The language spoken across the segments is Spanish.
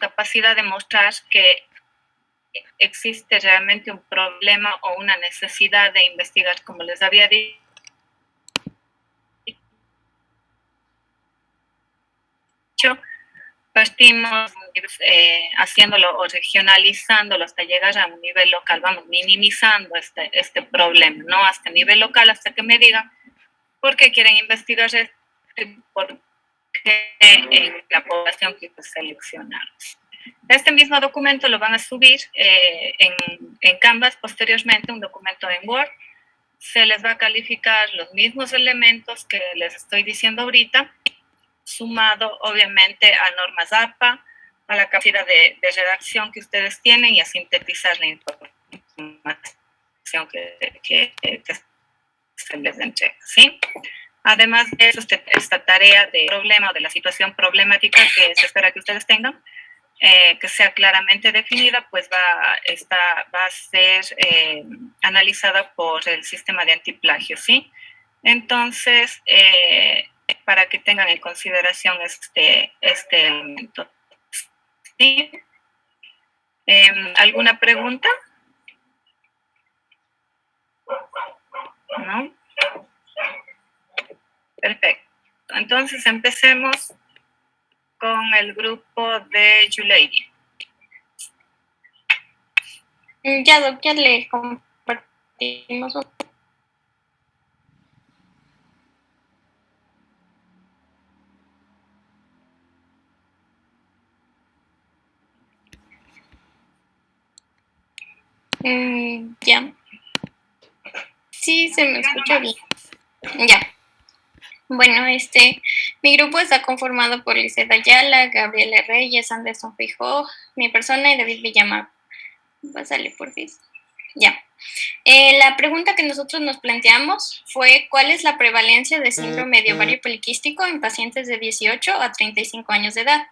capacidad de mostrar que existe realmente un problema o una necesidad de investigar, como les había dicho, partimos haciéndolo o regionalizándolo hasta llegar a un nivel local, vamos minimizando este problema, ¿no? Hasta nivel local, hasta que me digan por qué quieren investigar esto, por qué en la población que seleccionaron. Este mismo documento lo van a subir en Canvas posteriormente, un documento en Word. Se les va a calificar los mismos elementos que les estoy diciendo ahorita, sumado obviamente a normas APA, a la capacidad de redacción que ustedes tienen y a sintetizar la información que se les entrega, ¿sí? Además de eso, esta tarea de problema o de la situación problemática que se espera que ustedes tengan, que sea claramente definida, pues va a ser analizada por el sistema de antiplagio, ¿sí? Entonces, para que tengan en consideración este elemento. ¿Sí? ¿Alguna pregunta? ¿No? Perfecto. Entonces, empecemos con el grupo de Yulady. Ya, doctor, le compartimos un... Ya. Sí, se me escucha bien. Ya. Bueno, mi grupo está conformado por Lisset Ayala, Gabriela Reyes, Anderson Fijó, mi persona y David Villamar. Pásale, por fin. Ya. La pregunta que nosotros nos planteamos fue ¿cuál es la prevalencia de síndrome de ovario poliquístico en pacientes de 18 a 35 años de edad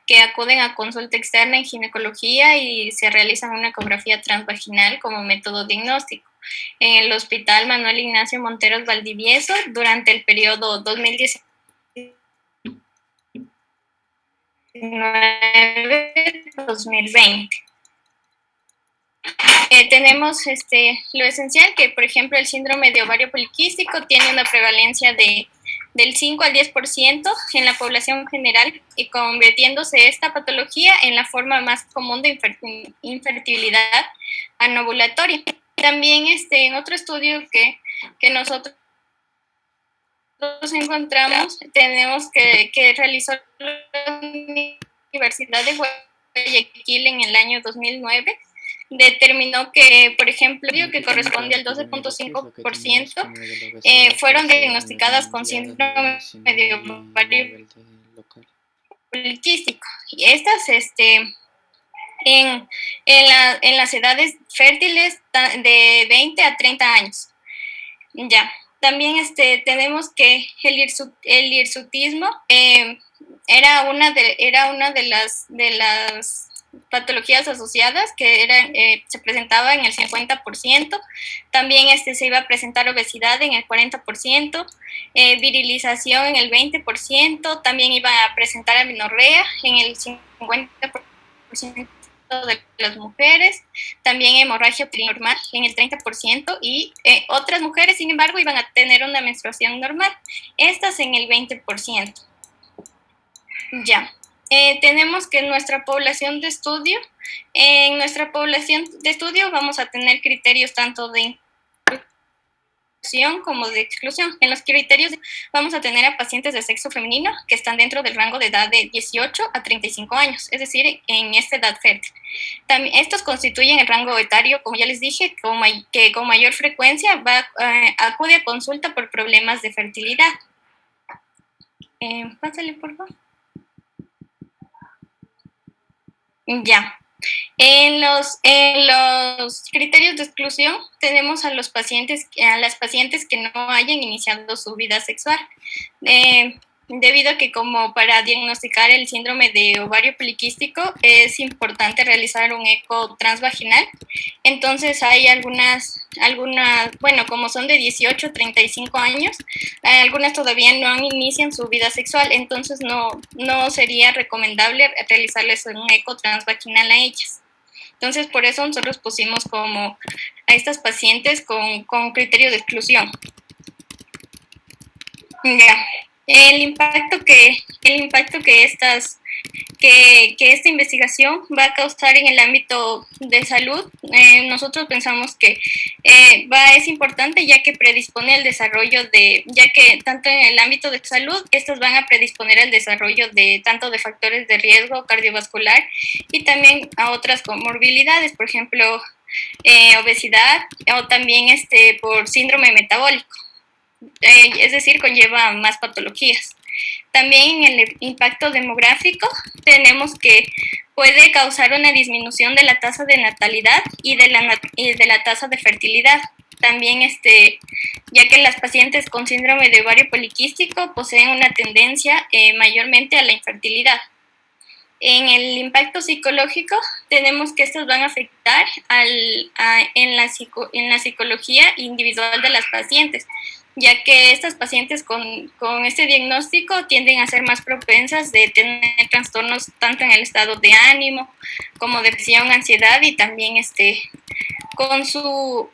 que acuden a consulta externa en ginecología y se realizan una ecografía transvaginal como método diagnóstico en el Hospital Manuel Ignacio Monteros Valdivieso durante el periodo 2019-2020? Tenemos lo esencial que, por ejemplo, el síndrome de ovario poliquístico tiene una prevalencia del 5 al 10% en la población general y convirtiéndose esta patología en la forma más común de infertilidad anovulatoria. También en otro estudio que nosotros encontramos, tenemos que realizó la Universidad de Guayaquil en el año 2009, determinó que, por ejemplo, que corresponde al 12.5%, fueron diagnosticadas con síndrome de ovario poliquístico. Y estas, en las edades fértiles de 20 a 30 años. Ya. También tenemos que el hirsutismo era una de las patologías asociadas que se presentaba en el 50%. También se iba a presentar obesidad en el 40%, virilización en el 20%, también iba a presentar amenorrea en el 50% de las mujeres, también hemorragia normal en el 30% y otras mujeres, sin embargo, iban a tener una menstruación normal, estas en el 20%. Ya. Tenemos que en nuestra población de estudio, vamos a tener criterios tanto de como de exclusión. En los criterios vamos a tener a pacientes de sexo femenino que están dentro del rango de edad de 18 a 35 años, es decir, en esta edad fértil. También, estos constituyen el rango etario, como ya les dije, que con mayor frecuencia acude a consulta por problemas de fertilidad. Pásale, por favor. Ya. En los criterios de exclusión tenemos a las pacientes que no hayan iniciado su vida sexual. debido a que como para diagnosticar el síndrome de ovario poliquístico es importante realizar un eco transvaginal. Entonces hay algunas, bueno, como son de 18 a 35 años, algunas todavía no inician su vida sexual, entonces no sería recomendable realizarles un eco transvaginal a ellas. Entonces, por eso nosotros pusimos como a estas pacientes con criterio de exclusión. Ya. El impacto que esta investigación va a causar en el ámbito de salud, nosotros pensamos que es importante ya que predispone al desarrollo ya que tanto en el ámbito de salud, estas van a predisponer al desarrollo tanto de factores de riesgo cardiovascular y también a otras comorbilidades, por ejemplo, obesidad o también por síndrome metabólico. Es decir, conlleva más patologías. También en el impacto demográfico tenemos que puede causar una disminución de la tasa de natalidad y de la tasa de fertilidad. También ya que las pacientes con síndrome de ovario poliquístico poseen una tendencia mayormente a la infertilidad. En el impacto psicológico tenemos que estos van a afectar en la psicología individual de las pacientes, ya que estas pacientes con este diagnóstico tienden a ser más propensas de tener trastornos tanto en el estado de ánimo como depresión, ansiedad y también con su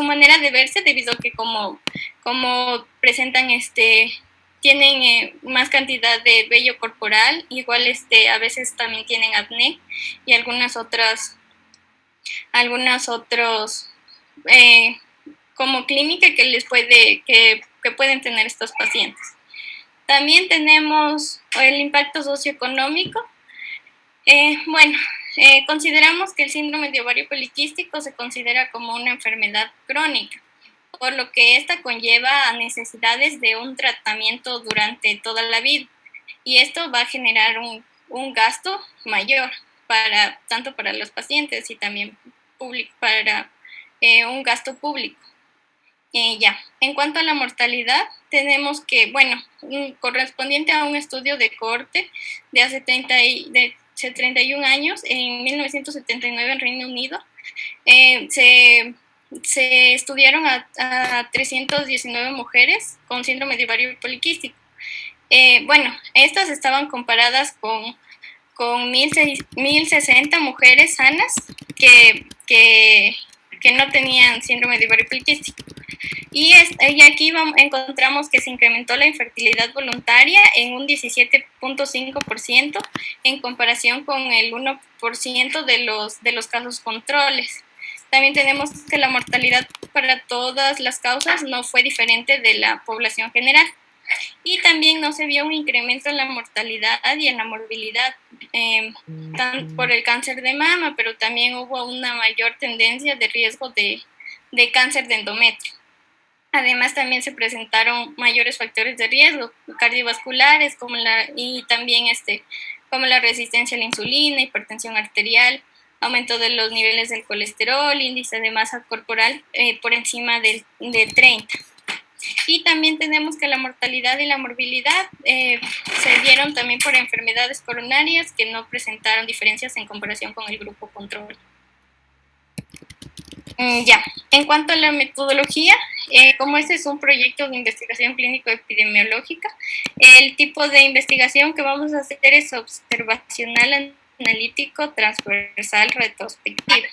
manera de verse, debido a que como presentan tienen más cantidad de vello corporal, igual a veces también tienen acné y algunas otros como clínica que pueden tener estos pacientes. También tenemos el impacto socioeconómico. Consideramos que el síndrome de ovario poliquístico se considera como una enfermedad crónica, por lo que esta conlleva a necesidades de un tratamiento durante toda la vida. Y esto va a generar un gasto mayor tanto para los pacientes y también para un gasto público. En cuanto a la mortalidad, tenemos que, correspondiente a un estudio de cohorte de hace 31 años, en 1979 en Reino Unido, se estudiaron a 319 mujeres con síndrome de ovario poliquístico. Estas estaban comparadas con 1060 mujeres sanas que no tenían síndrome de ovario poliquístico. Y aquí encontramos que se incrementó la infertilidad voluntaria en un 17.5% en comparación con el 1% de los casos controles. También tenemos que la mortalidad para todas las causas no fue diferente de la población general. Y también no se vio un incremento en la mortalidad y en la morbilidad por el cáncer de mama, pero también hubo una mayor tendencia de riesgo de cáncer de endometrio. Además, también se presentaron mayores factores de riesgo cardiovasculares como la resistencia a la insulina, hipertensión arterial, aumento de los niveles del colesterol, índice de masa corporal por encima de 30. Y también tenemos que la mortalidad y la morbilidad se dieron también por enfermedades coronarias que no presentaron diferencias en comparación con el grupo control. En cuanto a la metodología, como este es un proyecto de investigación clínico-epidemiológica, el tipo de investigación que vamos a hacer es observacional, analítico, transversal, retrospectiva.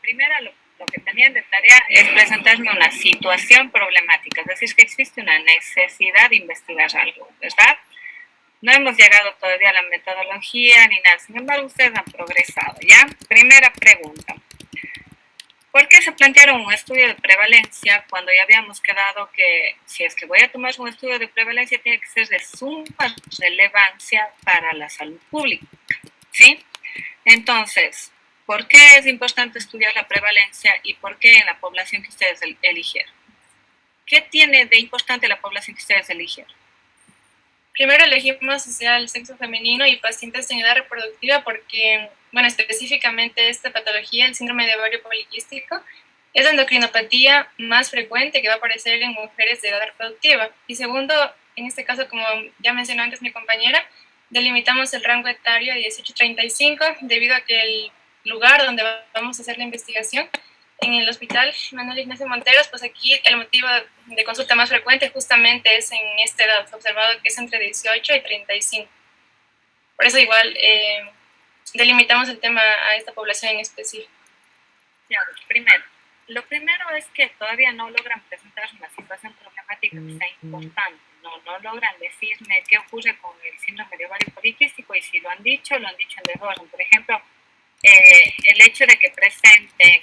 Primero, lo que tenían de tarea es presentarme una situación problemática, es decir, que existe una necesidad de investigar algo, ¿verdad? No hemos llegado todavía a la metodología ni nada, sin embargo, ustedes han progresado, ¿ya? Primera pregunta. ¿Por qué se plantearon un estudio de prevalencia cuando ya habíamos quedado que si es que voy a tomar un estudio de prevalencia tiene que ser de suma relevancia para la salud pública? ¿Sí? Entonces, ¿por qué es importante estudiar la prevalencia y por qué en la población que ustedes eligieron? ¿Qué tiene de importante la población que ustedes eligieron? Primero elegimos el sexo femenino y pacientes en edad reproductiva porque, específicamente esta patología, el síndrome de ovario poliquístico, Es la endocrinopatía más frecuente que va a aparecer en mujeres de edad reproductiva. Y segundo, en este caso, como ya mencionó antes mi compañera, delimitamos el rango etario de 18-35 debido a que el lugar donde vamos a hacer la investigación, en el Hospital Manuel Ignacio Monteros, pues aquí el motivo de consulta más frecuente justamente es en esta edad, observado que es entre 18 y 35. Por eso igual delimitamos el tema a esta población en específico. Claro, lo primero es que todavía no logran presentar una situación problemática que sea importante, no logran decirme qué ocurre con el síndrome de ovario poliquístico, y si lo han dicho en desorden. Por ejemplo, el hecho de que presenten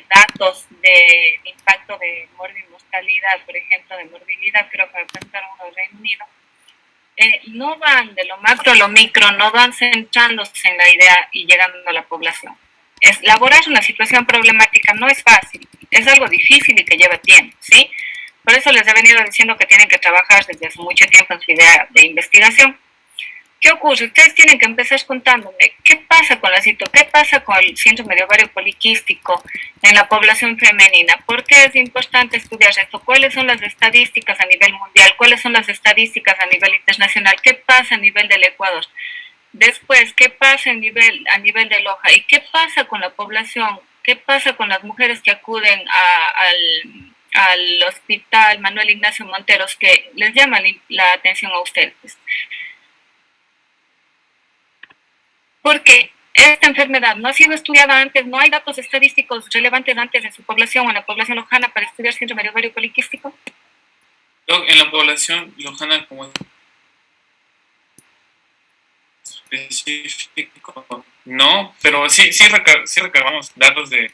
datos de impacto de morbimortalidad, por ejemplo, de morbilidad, creo que me presentaron uno del Reino Unido, no van de lo macro a lo micro, no van centrándose en la idea y llegando a la población. Elaborar una situación problemática no es fácil, es algo difícil y que lleva tiempo, ¿sí? Por eso les he venido diciendo que tienen que trabajar desde hace mucho tiempo en su idea de investigación. ¿Qué ocurre? Ustedes tienen que empezar contándome qué pasa con qué pasa con el síndrome de ovario poliquístico en la población femenina. ¿Por qué es importante estudiar esto? ¿Cuáles son las estadísticas a nivel mundial? ¿Cuáles son las estadísticas a nivel internacional? ¿Qué pasa a nivel del Ecuador? Después, ¿qué pasa a nivel de Loja? ¿Y qué pasa con la población? ¿Qué pasa con las mujeres que acuden al Hospital Manuel Ignacio Monteros, que les llama la atención a ustedes? Porque esta enfermedad no ha sido estudiada antes, no hay datos estadísticos relevantes antes en su población o en la población lojana para estudiar síndrome de ovario poliquístico. En la población lojana como específico, no, pero sí recabamos datos de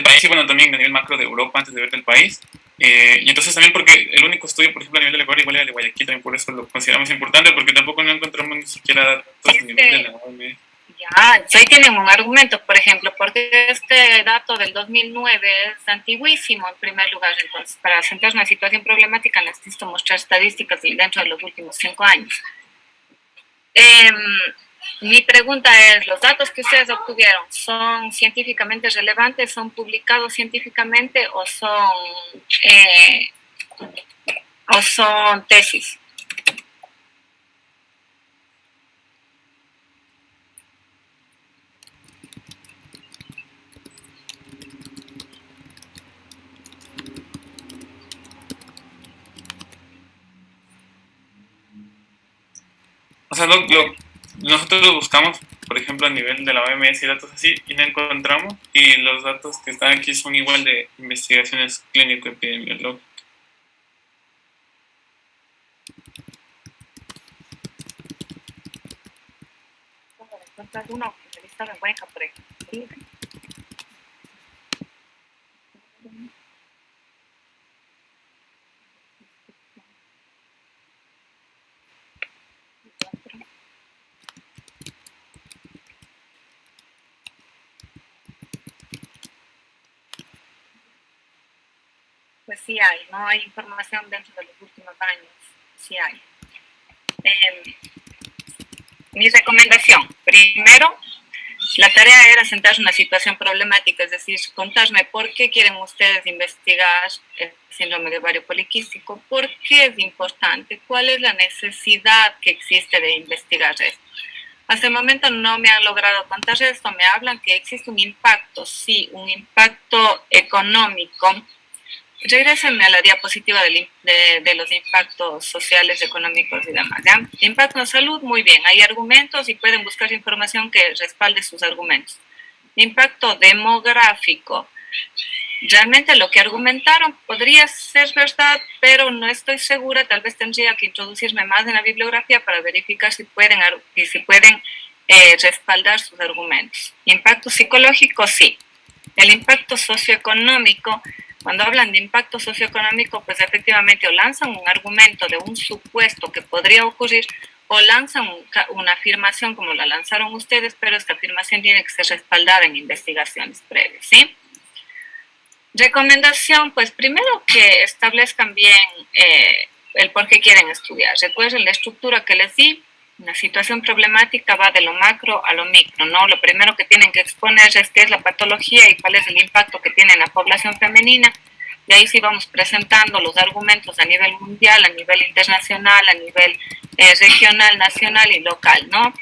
país y bueno, también a nivel macro de Europa antes de ver del país. Y entonces también porque el único estudio, por ejemplo, a nivel del Ecuador igual era el de Guayaquil, también por eso lo consideramos importante, porque tampoco no encontramos ni siquiera datos a nivel de la OMS. Ya, ahí tienen un argumento, por ejemplo, porque este dato del 2009 es antiguísimo en primer lugar. Entonces, para centrar una situación problemática necesito mostrar estadísticas dentro de los últimos 5 años. Mi pregunta es, ¿los datos que ustedes obtuvieron son científicamente relevantes, son publicados científicamente o son tesis? O sea, nosotros lo buscamos, por ejemplo, a nivel de la OMS y datos así, y no encontramos, y los datos que están aquí son igual de investigaciones clínico-epidemiológicas. Encontrar uno que realizado en Cuenca, por ejemplo. Pues sí hay, no hay información dentro de los últimos años, sí hay. Mi recomendación, primero, la tarea era sentarse en una situación problemática, es decir, contarme por qué quieren ustedes investigar el síndrome de ovario poliquístico, por qué es importante, cuál es la necesidad que existe de investigar esto. Hasta el momento no me han logrado contar esto, me hablan que existe un impacto, sí, un impacto económico. Regrésenme a la diapositiva de los impactos sociales, económicos y demás. ¿Ya? Impacto en salud, muy bien. Hay argumentos y pueden buscar información que respalde sus argumentos. Impacto demográfico. Realmente lo que argumentaron podría ser verdad, pero no estoy segura. Tal vez tendría que introducirme más en la bibliografía para verificar si pueden respaldar sus argumentos. Impacto psicológico, sí. El impacto socioeconómico. Cuando hablan de impacto socioeconómico, pues efectivamente o lanzan un argumento de un supuesto que podría ocurrir o lanzan una afirmación como la lanzaron ustedes, pero esta afirmación tiene que ser respaldada en investigaciones previas, ¿sí? Recomendación, pues primero que establezcan bien el por qué quieren estudiar. Recuerden la estructura que les di, La situación problemática va de lo macro a lo micro, ¿no? Lo primero que tienen que exponer es qué es la patología y cuál es el impacto que tiene en la población femenina. Y ahí sí vamos presentando los argumentos a nivel mundial, a nivel internacional, a nivel regional, nacional y local, ¿no?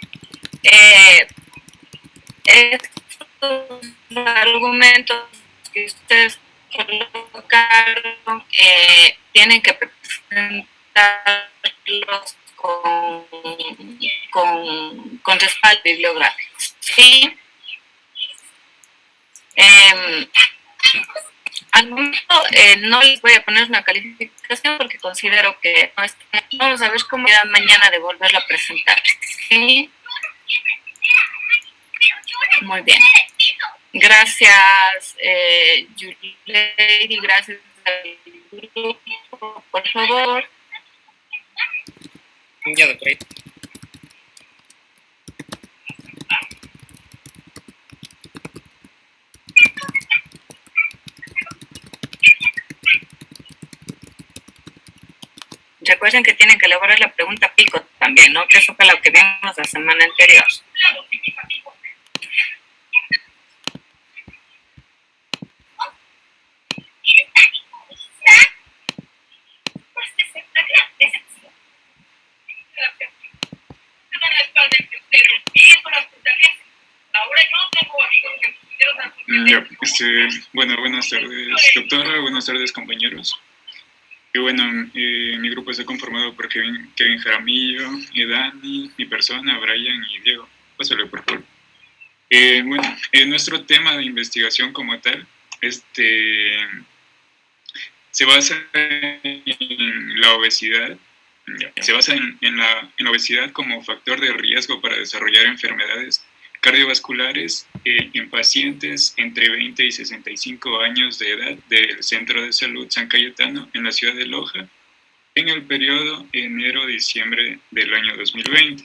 Estos argumentos que ustedes colocaron tienen que presentarlos con respaldo bibliográfico. ¿Sí? Al momento no les voy a poner una calificación porque considero que no está. Vamos a ver cómo era mañana de volverlo a presentar. ¿Sí? Muy bien. Gracias, Yulei, gracias al grupo, por favor. Ya, doctor. Recuerden que tienen que elaborar la pregunta pico también, ¿no? Que eso fue lo que vimos la semana anterior. Bueno, buenas tardes, doctora, buenas tardes, compañeros. Y bueno, mi grupo está conformado por Kevin Jaramillo, Dani, mi persona, Brian y Diego. Pásale, por favor. Bueno, nuestro tema de investigación como tal, se basa en la obesidad. Se basa en la obesidad como factor de riesgo para desarrollar enfermedades cardiovasculares en pacientes entre 20 y 65 años de edad del Centro de Salud San Cayetano en la ciudad de Loja en el periodo enero-diciembre del año 2020.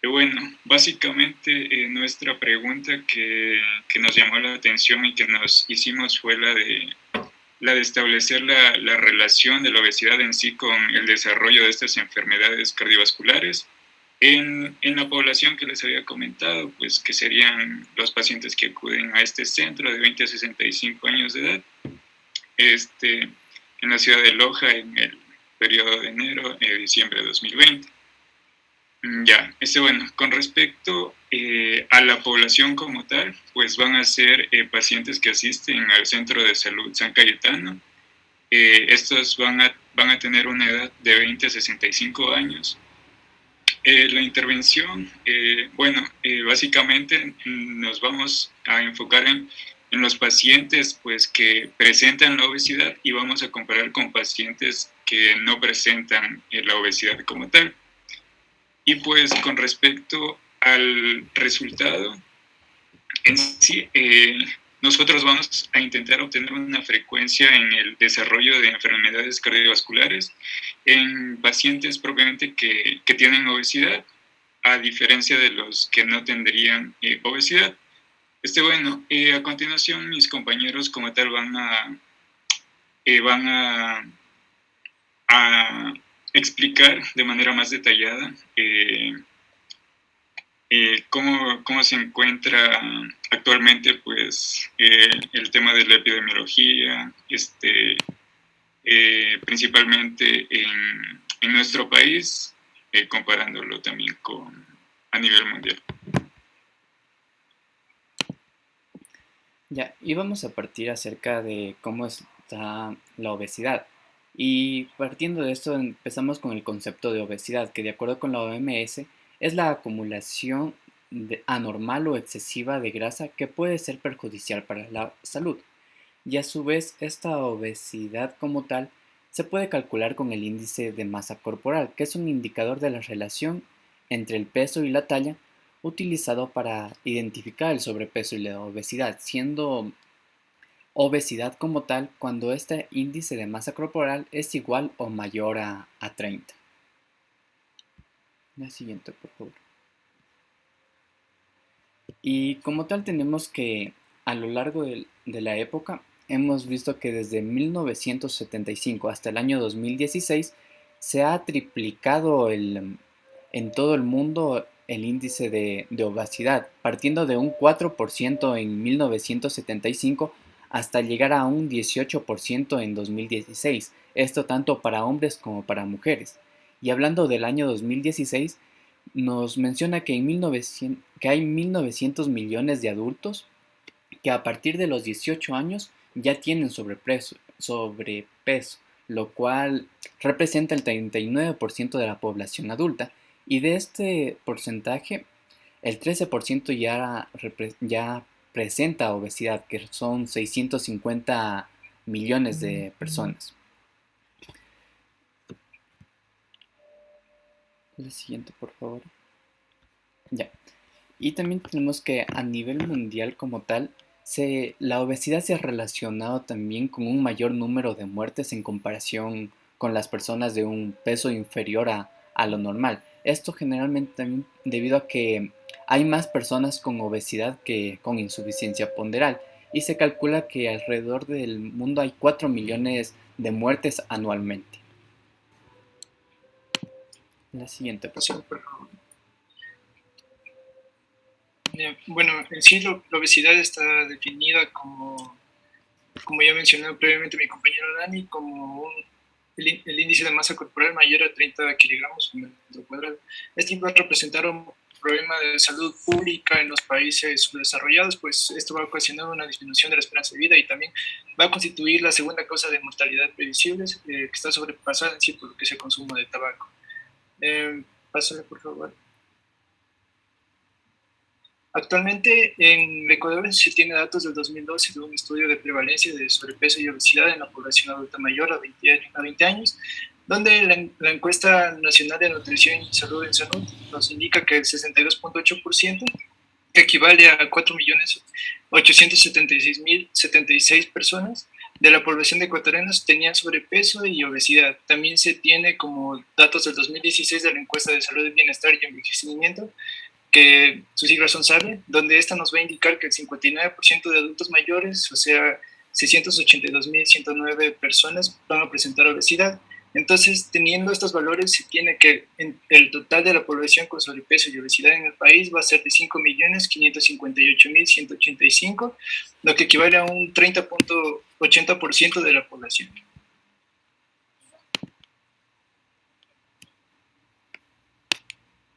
Y bueno, básicamente nuestra pregunta que nos llamó la atención y que nos hicimos fue la de establecer la relación de la obesidad en sí con el desarrollo de estas enfermedades cardiovasculares en la población que les había comentado, pues que serían los pacientes que acuden a este centro de 20 a 65 años de edad, en la ciudad de Loja en el periodo de enero a diciembre de 2020. Ya, bueno, con respecto a la población como tal, pues van a ser pacientes que asisten al Centro de Salud San Cayetano. Estos van a tener una edad de 20 a 65 años. La intervención, básicamente nos vamos a enfocar en los pacientes pues, que presentan la obesidad y vamos a comparar con pacientes que no presentan la obesidad como tal. Y pues con respecto al resultado, en sí, nosotros vamos a intentar obtener una frecuencia en el desarrollo de enfermedades cardiovasculares en pacientes propiamente que tienen obesidad, a diferencia de los que no tendrían obesidad. A continuación mis compañeros como tal van a explicar de manera más detallada cómo se encuentra actualmente pues el tema de la epidemiología, principalmente en nuestro país, comparándolo también a nivel mundial. Ya, y vamos a partir acerca de cómo está la obesidad. Y partiendo de esto empezamos con el concepto de obesidad, que de acuerdo con la OMS es la acumulación anormal o excesiva de grasa que puede ser perjudicial para la salud. Y a su vez esta obesidad como tal se puede calcular con el índice de masa corporal, que es un indicador de la relación entre el peso y la talla utilizado para identificar el sobrepeso y la obesidad, siendo obesidad como tal cuando este índice de masa corporal es igual o mayor a 30. La siguiente, por favor. Y como tal tenemos que a lo largo de la época hemos visto que desde 1975 hasta el año 2016 se ha triplicado en todo el mundo el índice de obesidad, partiendo de un 4% en 1975 hasta llegar a un 18% en 2016, esto tanto para hombres como para mujeres. Y hablando del año 2016, nos menciona que, que hay 1.900 millones de adultos que a partir de los 18 años ya tienen sobrepeso, lo cual representa el 39% de la población adulta, y de este porcentaje el 13% ya presenta obesidad, que son 650 millones de personas. La siguiente, por favor. Ya. Y también tenemos que a nivel mundial como tal, la obesidad se ha relacionado también con un mayor número de muertes en comparación con las personas de un peso inferior a lo normal. Esto generalmente también debido a que hay más personas con obesidad que con insuficiencia ponderal, y se calcula que alrededor del mundo hay 4 millones de muertes anualmente. La siguiente, por favor. Bueno, en sí la obesidad está definida como ya mencionó previamente mi compañero Dani, como el índice de masa corporal mayor a 30 kilogramos por metro cuadrado. Este va a representar un problema de salud pública en los países subdesarrollados, pues esto va a ocasionar una disminución de la esperanza de vida y también va a constituir la segunda causa de mortalidad previsible, que está sobrepasada en sí por lo que es el consumo de tabaco. Pásale, por favor. Actualmente en Ecuador se tiene datos del 2012 de un estudio de prevalencia de sobrepeso y obesidad en la población adulta mayor a 20 años, donde la encuesta nacional de nutrición y salud en salud nos indica que el 62.8%, que equivale a 4.876.076 personas de la población de ecuatorianos, tenían sobrepeso y obesidad. También se tiene como datos del 2016 de la encuesta de salud, bienestar y envejecimiento, que sus siglas son SABE, donde esta nos va a indicar que el 59% de adultos mayores, o sea, 682.109 personas, van a presentar obesidad. Entonces, teniendo estos valores, se tiene que el total de la población con sobrepeso y obesidad en el país va a ser de 5.558.185, lo que equivale a un 30.80% de la población.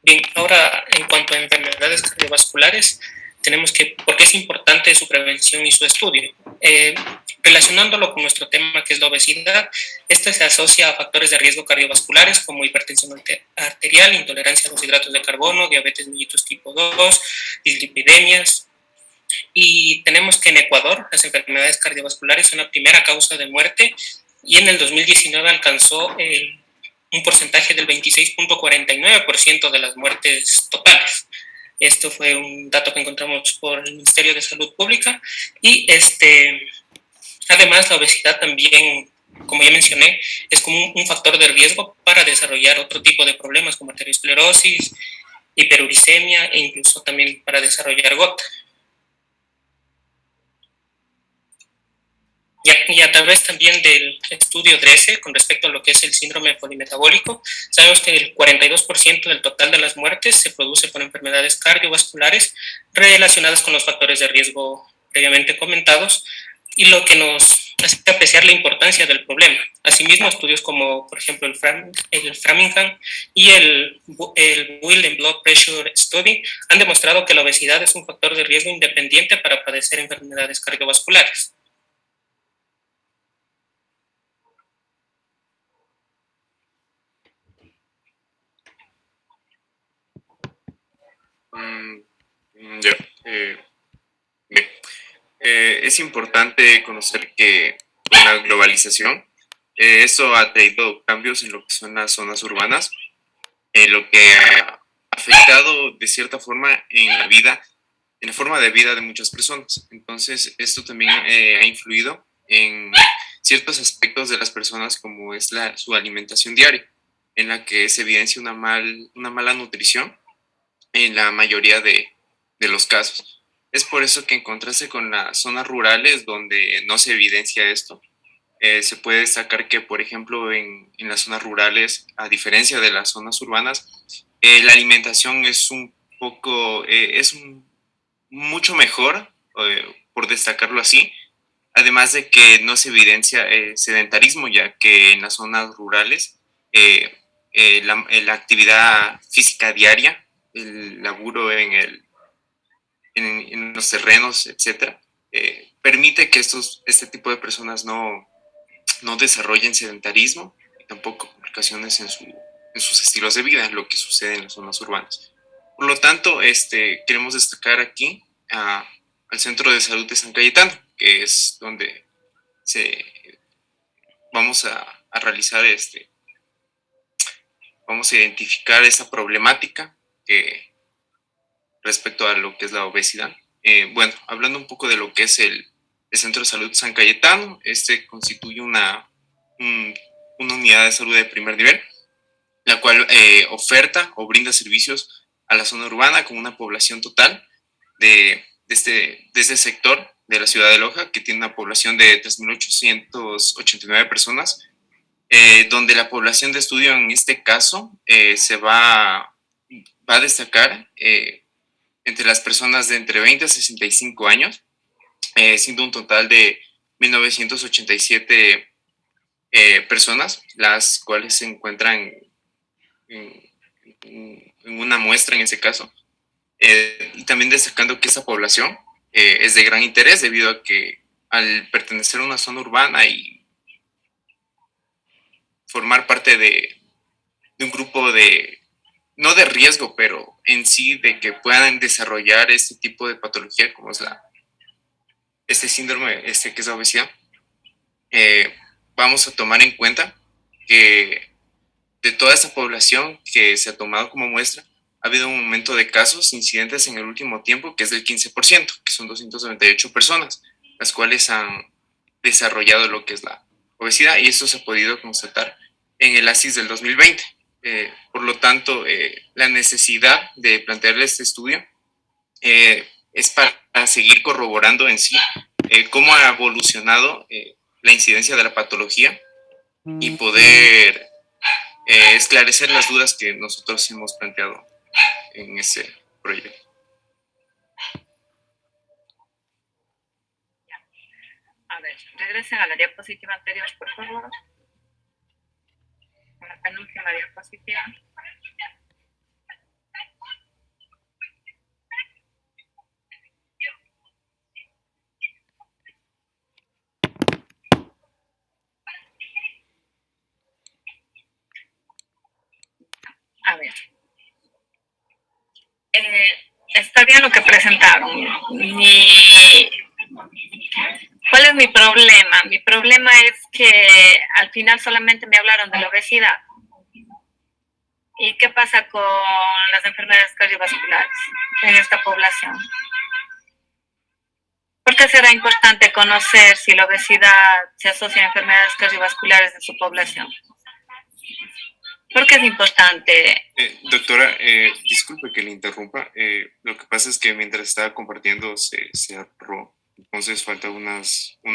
Bien, ahora en cuanto a enfermedades cardiovasculares, tenemos que, ¿por qué es importante su prevención y su estudio? Relacionándolo con nuestro tema, que es la obesidad, esta se asocia a factores de riesgo cardiovasculares como hipertensión arterial, intolerancia a los hidratos de carbono, diabetes mellitus tipo 2, dislipidemias. Y tenemos que en Ecuador las enfermedades cardiovasculares son la primera causa de muerte, y en el 2019 alcanzó un porcentaje del 26.49% de las muertes totales. Esto fue un dato que encontramos por el Ministerio de Salud Pública. Y además la obesidad también, como ya mencioné, es como un factor de riesgo para desarrollar otro tipo de problemas como arteriosclerosis, hiperuricemia e incluso también para desarrollar gota. Y a través también del estudio DRESE con respecto a lo que es el síndrome polimetabólico, sabemos que el 42% del total de las muertes se produce por enfermedades cardiovasculares relacionadas con los factores de riesgo previamente comentados, y lo que nos hace apreciar la importancia del problema. Asimismo, estudios como, por ejemplo, el Framingham y el Will and Blood Pressure Study han demostrado que la obesidad es un factor de riesgo independiente para padecer enfermedades cardiovasculares. Es importante conocer que con la globalización, eso ha traído cambios en lo que son las zonas urbanas, lo que ha afectado de cierta forma en la forma de vida de muchas personas. Entonces, esto también ha influido en ciertos aspectos de las personas, como es su alimentación diaria, en la que se evidencia una mala nutrición en la mayoría de los casos. Es por eso que en contraste con las zonas rurales donde no se evidencia esto, se puede destacar que, por ejemplo, en las zonas rurales, a diferencia de las zonas urbanas, la alimentación es un poco, mucho mejor, por destacarlo así, además de que no se evidencia sedentarismo, ya que en las zonas rurales la actividad física diaria, el laburo en los terrenos, etcétera, permite que este tipo de personas no desarrollen sedentarismo y tampoco complicaciones en sus estilos de vida, lo que sucede en las zonas urbanas. Por lo tanto, queremos destacar aquí al Centro de Salud de San Cayetano, que es donde vamos a realizar vamos a identificar esa problemática respecto a lo que es la obesidad. Bueno, hablando un poco de lo que es el Centro de Salud San Cayetano, constituye una unidad de salud de primer nivel, la cual oferta o brinda servicios a la zona urbana con una población total de este sector de la ciudad de Loja, que tiene una población de 3.889 personas, donde la población de estudio en este caso se va a destacar entre las personas de entre 20 a 65 años, siendo un total de 1.987 personas, las cuales se encuentran en una muestra en ese caso. Y también destacando que esa población es de gran interés debido a que al pertenecer a una zona urbana y formar parte de un grupo no de riesgo, pero en sí de que puedan desarrollar este tipo de patología como es este síndrome, que es la obesidad, vamos a tomar en cuenta que de toda esta población que se ha tomado como muestra, ha habido un aumento de casos incidentes en el último tiempo que es del 15%, que son 298 personas, las cuales han desarrollado lo que es la obesidad, y esto se ha podido constatar en el ASIS del 2020. Por lo tanto, la necesidad de plantearle este estudio es para seguir corroborando en sí cómo ha evolucionado la incidencia de la patología y poder esclarecer las dudas que nosotros hemos planteado en ese proyecto. A ver, regresen a la diapositiva anterior, por favor. A la penúltima diapositiva. A ver. Está bien lo que presentaron. ¿Cuál es mi problema? Mi problema es que al final solamente me hablaron de la obesidad. ¿Y qué pasa con las enfermedades cardiovasculares en esta población? ¿Por qué será importante conocer si la obesidad se asocia a enfermedades cardiovasculares en su población? ¿Por qué es importante? Doctora, disculpe que le interrumpa. Lo que pasa es que mientras estaba compartiendo se cerró. Entonces falta una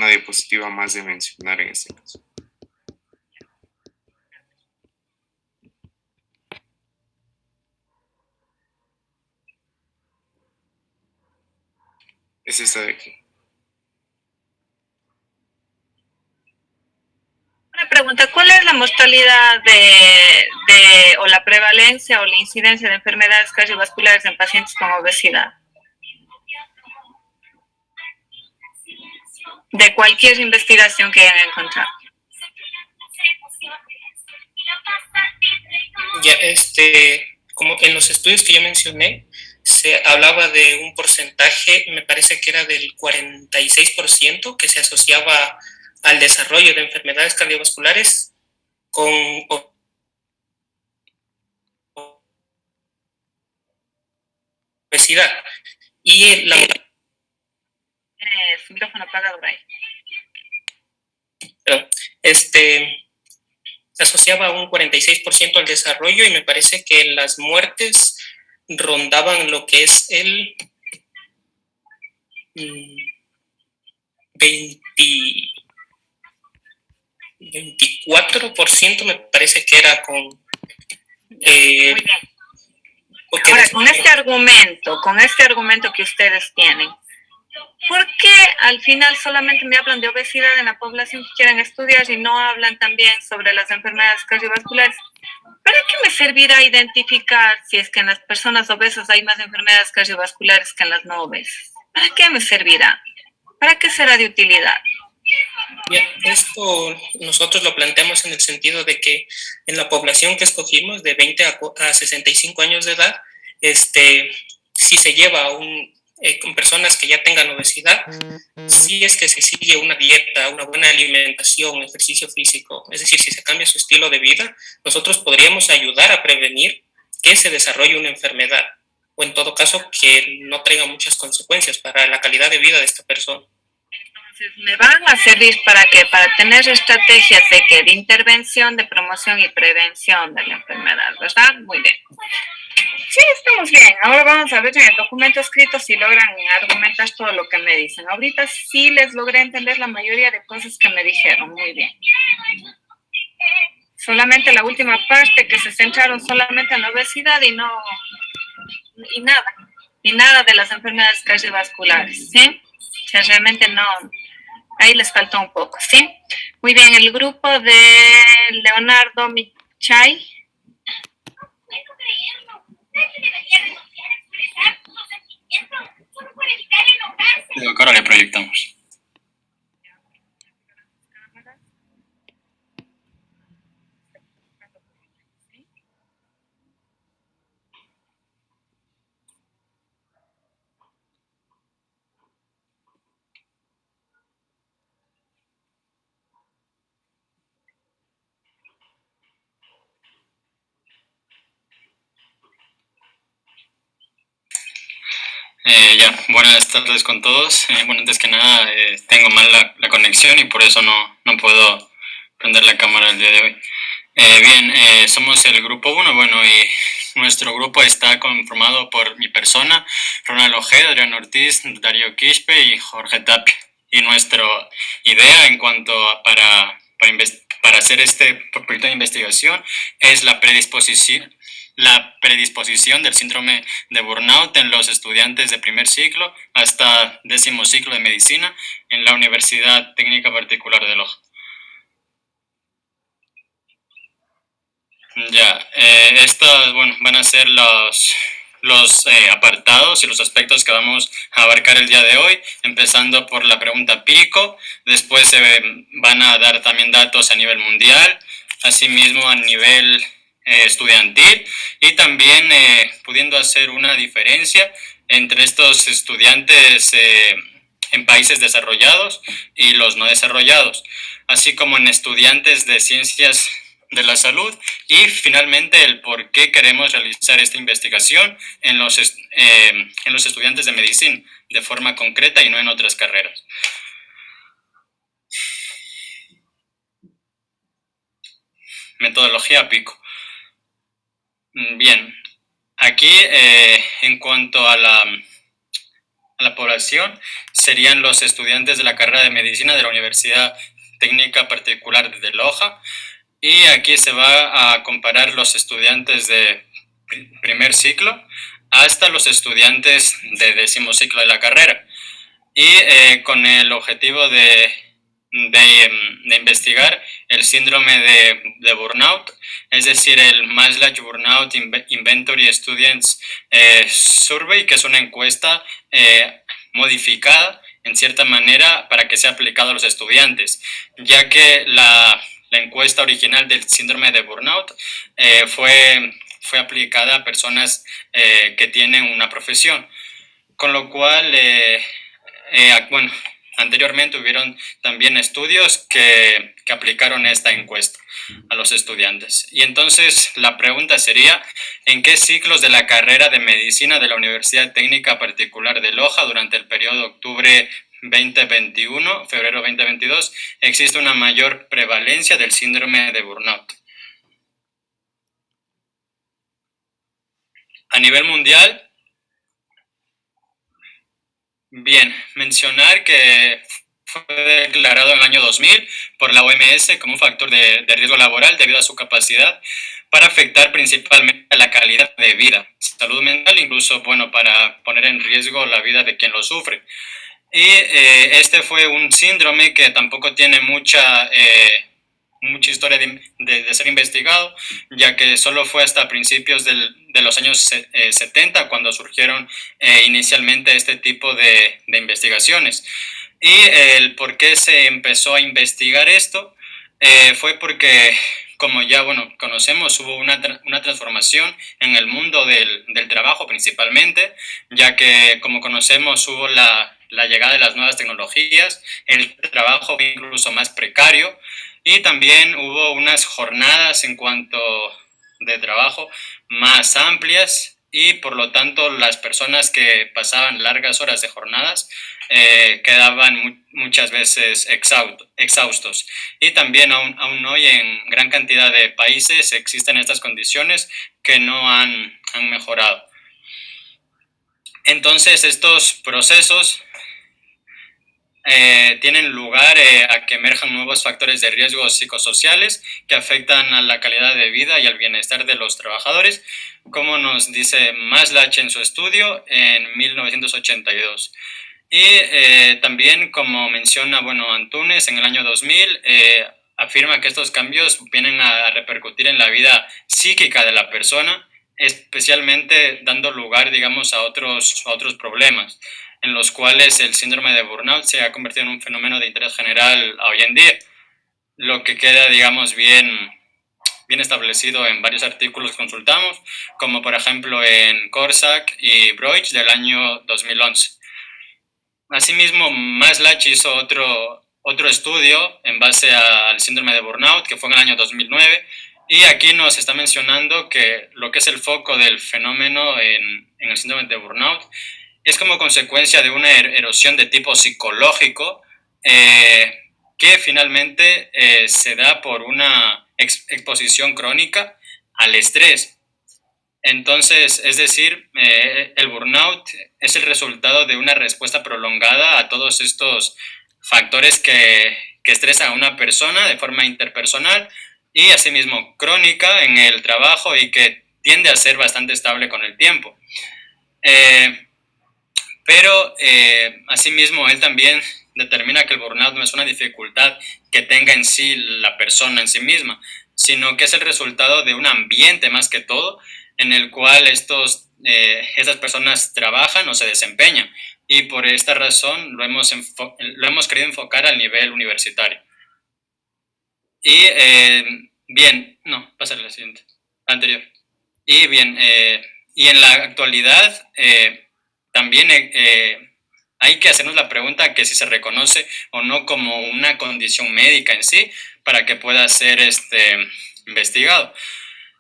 diapositiva más de mencionar en este caso. Es esta de aquí. Una pregunta, ¿cuál es la mortalidad o la prevalencia o la incidencia de enfermedades cardiovasculares en pacientes con obesidad? De cualquier investigación que hayan encontrado. Ya, como en los estudios que yo mencioné, se hablaba de un porcentaje, me parece que era del 46%, que se asociaba al desarrollo de enfermedades cardiovasculares con obesidad. Y su micrófono apagado, Brian. Se asociaba un 46% al desarrollo, y me parece que las muertes rondaban lo que es el 24%, me parece que era con... Muy bien. Porque ahora, con este argumento que ustedes tienen, ¿por qué al final solamente me hablan de obesidad en la población que quieren estudiar y no hablan también sobre las enfermedades cardiovasculares? ¿Para qué me servirá identificar si es que en las personas obesas hay más enfermedades cardiovasculares que en las no obesas? ¿Para qué me servirá? ¿Para qué será de utilidad? ya, esto nosotros lo planteamos en el sentido de que en la población que escogimos de 20 a 65 años de edad, si se lleva con personas que ya tengan obesidad, si es que se sigue una dieta, una buena alimentación, ejercicio físico, es decir, si se cambia su estilo de vida, nosotros podríamos ayudar a prevenir que se desarrolle una enfermedad o en todo caso que no traiga muchas consecuencias para la calidad de vida de esta persona. Entonces, ¿me van a servir para qué? Para tener estrategias de intervención, de promoción y prevención de la enfermedad, ¿verdad? Muy bien. Sí, estamos bien. Ahora vamos a ver en el documento escrito si logran argumentar todo lo que me dicen. Ahorita sí les logré entender la mayoría de cosas que me dijeron. Muy bien. Solamente la última parte que se centraron solamente en la obesidad y nada de las enfermedades cardiovasculares, ¿sí? O sea, realmente no, ahí les faltó un poco, ¿sí? Muy bien, el grupo de Leonardo Michay. Ahora le proyectamos. Buenas tardes con todos. Bueno, antes que nada, tengo mal la conexión y por eso no puedo prender la cámara el día de hoy. Somos el grupo 1, bueno, y nuestro grupo está conformado por mi persona, Ronald Ojeda, Adrián Ortiz, Darío Quispe y Jorge Tapia. Y nuestra idea en cuanto a para hacer este proyecto de investigación es la predisposición del síndrome de burnout en los estudiantes de primer ciclo hasta 10º ciclo de medicina en la Universidad Técnica Particular de Loja. Estos van a ser los apartados y los aspectos que vamos a abarcar el día de hoy, empezando por la pregunta pico, después se van a dar también datos a nivel mundial, asimismo a nivel estudiantil y también pudiendo hacer una diferencia entre estos estudiantes en países desarrollados y los no desarrollados, así como en estudiantes de ciencias de la salud y finalmente el por qué queremos realizar esta investigación en los estudiantes de medicina de forma concreta y no en otras carreras. Metodología pico. Bien, aquí en cuanto a la población serían los estudiantes de la carrera de medicina de la Universidad Técnica Particular de Loja. Y aquí se va a comparar los estudiantes de primer ciclo hasta los estudiantes de 10º ciclo de la carrera. Y con el objetivo de investigar el síndrome de burnout, es decir, el Maslach Burnout Inventory Students Survey, que es una encuesta modificada en cierta manera para que sea aplicado a los estudiantes, ya que la encuesta original del síndrome de burnout fue aplicada a personas que tienen una profesión, con lo cual, anteriormente hubieron también estudios que aplicaron esta encuesta a los estudiantes. Y entonces la pregunta sería, ¿en qué ciclos de la carrera de medicina de la Universidad Técnica Particular de Loja durante el periodo octubre 2021, febrero 2022, existe una mayor prevalencia del síndrome de burnout? A nivel mundial, bien, mencionar que fue declarado en el año 2000 por la OMS como un factor de riesgo laboral debido a su capacidad para afectar principalmente la calidad de vida, salud mental, incluso, bueno, para poner en riesgo la vida de quien lo sufre. Y este fue un síndrome que tampoco tiene mucha historia de ser investigado, ya que solo fue hasta principios de los años 70 cuando surgieron inicialmente este tipo de investigaciones. Y el por qué se empezó a investigar esto fue porque, como ya conocemos, hubo una transformación en el mundo del trabajo principalmente, ya que, como conocemos, hubo la llegada de las nuevas tecnologías, el trabajo fue incluso más precario, y también hubo unas jornadas en cuanto de trabajo más amplias, y por lo tanto las personas que pasaban largas horas de jornadas quedaban muchas veces exhaustos. Y también aún hoy en gran cantidad de países existen estas condiciones que no han mejorado. Entonces estos procesos tienen lugar a que emerjan nuevos factores de riesgo psicosociales que afectan a la calidad de vida y al bienestar de los trabajadores, como nos dice Maslach en su estudio en 1982. Y también, como menciona Antunes en el año 2000, afirma que estos cambios vienen a repercutir en la vida psíquica de la persona, especialmente dando lugar, digamos, a otros problemas, en los cuales el síndrome de burnout se ha convertido en un fenómeno de interés general hoy en día, lo que queda, digamos, bien establecido en varios artículos que consultamos, como por ejemplo en Korsak y Broich del año 2011. Asimismo, Maslach hizo otro estudio en base al síndrome de burnout, que fue en el año 2009, y aquí nos está mencionando que lo que es el foco del fenómeno en el síndrome de burnout es como consecuencia de una erosión de tipo psicológico que finalmente se da por una exposición crónica al estrés. Entonces, es decir, el burnout es el resultado de una respuesta prolongada a todos estos factores que estresan a una persona de forma interpersonal y asimismo crónica en el trabajo y que tiende a ser bastante estable con el tiempo. Pero asimismo él también determina que el burnout no es una dificultad que tenga en sí la persona en sí misma, sino que es el resultado de un ambiente más que todo en el cual esas personas trabajan o se desempeñan, y por esta razón lo hemos querido enfocar al nivel universitario. Y bien, no, pásale la siguiente, anterior. Y bien, y en la actualidad también hay que hacernos la pregunta que si se reconoce o no como una condición médica en sí para que pueda ser investigado.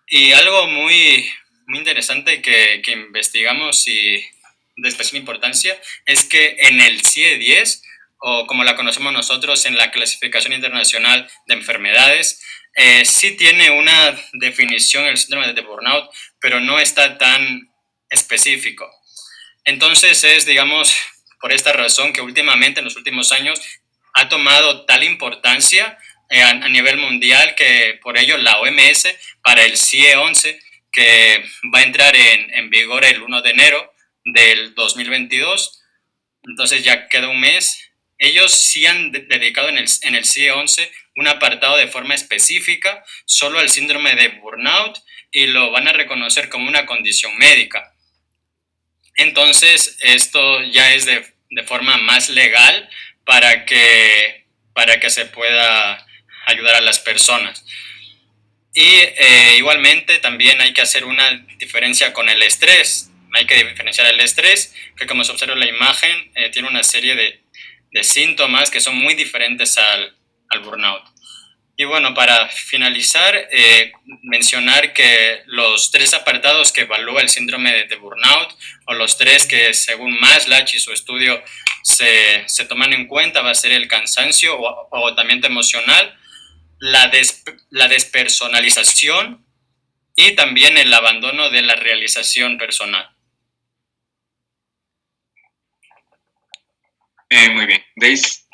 Y algo muy interesante que investigamos y de especial importancia es que en el CIE-10, o como la conocemos nosotros en la Clasificación Internacional de Enfermedades, sí tiene una definición el síndrome de burnout, pero no está tan específico. Entonces es, digamos, por esta razón que últimamente, en los últimos años, ha tomado tal importancia a nivel mundial que por ello la OMS, para el CIE-11, que va a entrar en vigor el 1 de enero del 2022, entonces ya queda un mes, ellos sí han dedicado en el CIE-11 un apartado de forma específica solo al síndrome de burnout y lo van a reconocer como una condición médica. Entonces esto ya es de forma más legal para que se pueda ayudar a las personas. Y igualmente también hay que hacer una diferencia con el estrés. Hay que diferenciar el estrés, que como se observa en la imagen, tiene una serie de síntomas que son muy diferentes al burnout. Y bueno, para finalizar, mencionar que los 3 apartados que evalúa el síndrome de burnout, o los 3 que según Maslach y su estudio se toman en cuenta, va a ser el cansancio o agotamiento emocional, la despersonalización y también el abandono de la realización personal. Muy bien. Deis,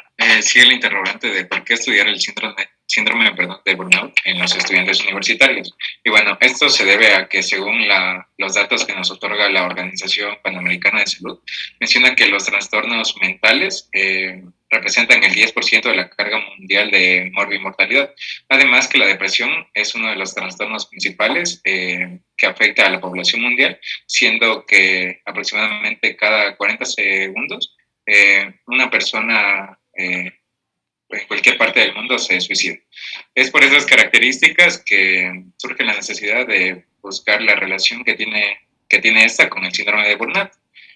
sigue la interrogante de por qué estudiar el síndrome síndrome, perdón, de burnout en los estudiantes universitarios. Y bueno, esto se debe a que según los datos que nos otorga la Organización Panamericana de Salud, menciona que los trastornos mentales representan el 10% de la carga mundial de morbimortalidad. Además que la depresión es uno de los trastornos principales que afecta a la población mundial, siendo que aproximadamente cada 40 segundos una persona en cualquier parte del mundo se suicida. Es por esas características que surge la necesidad de buscar la relación que tiene esta con el síndrome de burnout.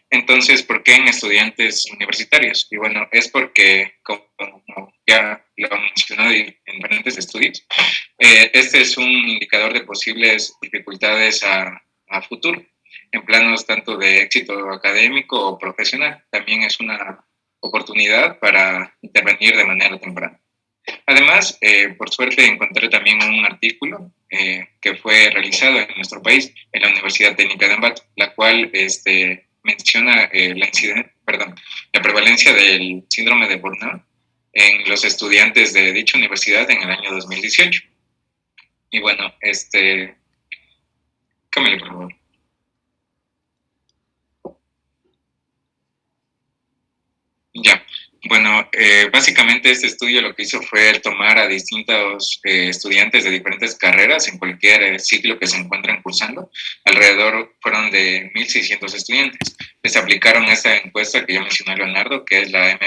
Entonces, ¿por qué en estudiantes universitarios? Y bueno, es porque, como ya lo han mencionado en diferentes estudios, este es un indicador de posibles dificultades a futuro, en planos tanto de éxito académico o profesional. También es una oportunidad para intervenir de manera temprana. Además, por suerte encontré también un artículo que fue realizado en nuestro país, en la Universidad Técnica de Ambato, la cual menciona la prevalencia del síndrome de burnout en los estudiantes de dicha universidad en el año 2018. Y bueno, cámbiale por favor. Ya, bueno, básicamente este estudio lo que hizo fue tomar a distintos estudiantes de diferentes carreras en cualquier ciclo que se encuentran cursando. Alrededor fueron de 1.600 estudiantes. Les aplicaron esta encuesta que ya mencionó Leonardo, que es la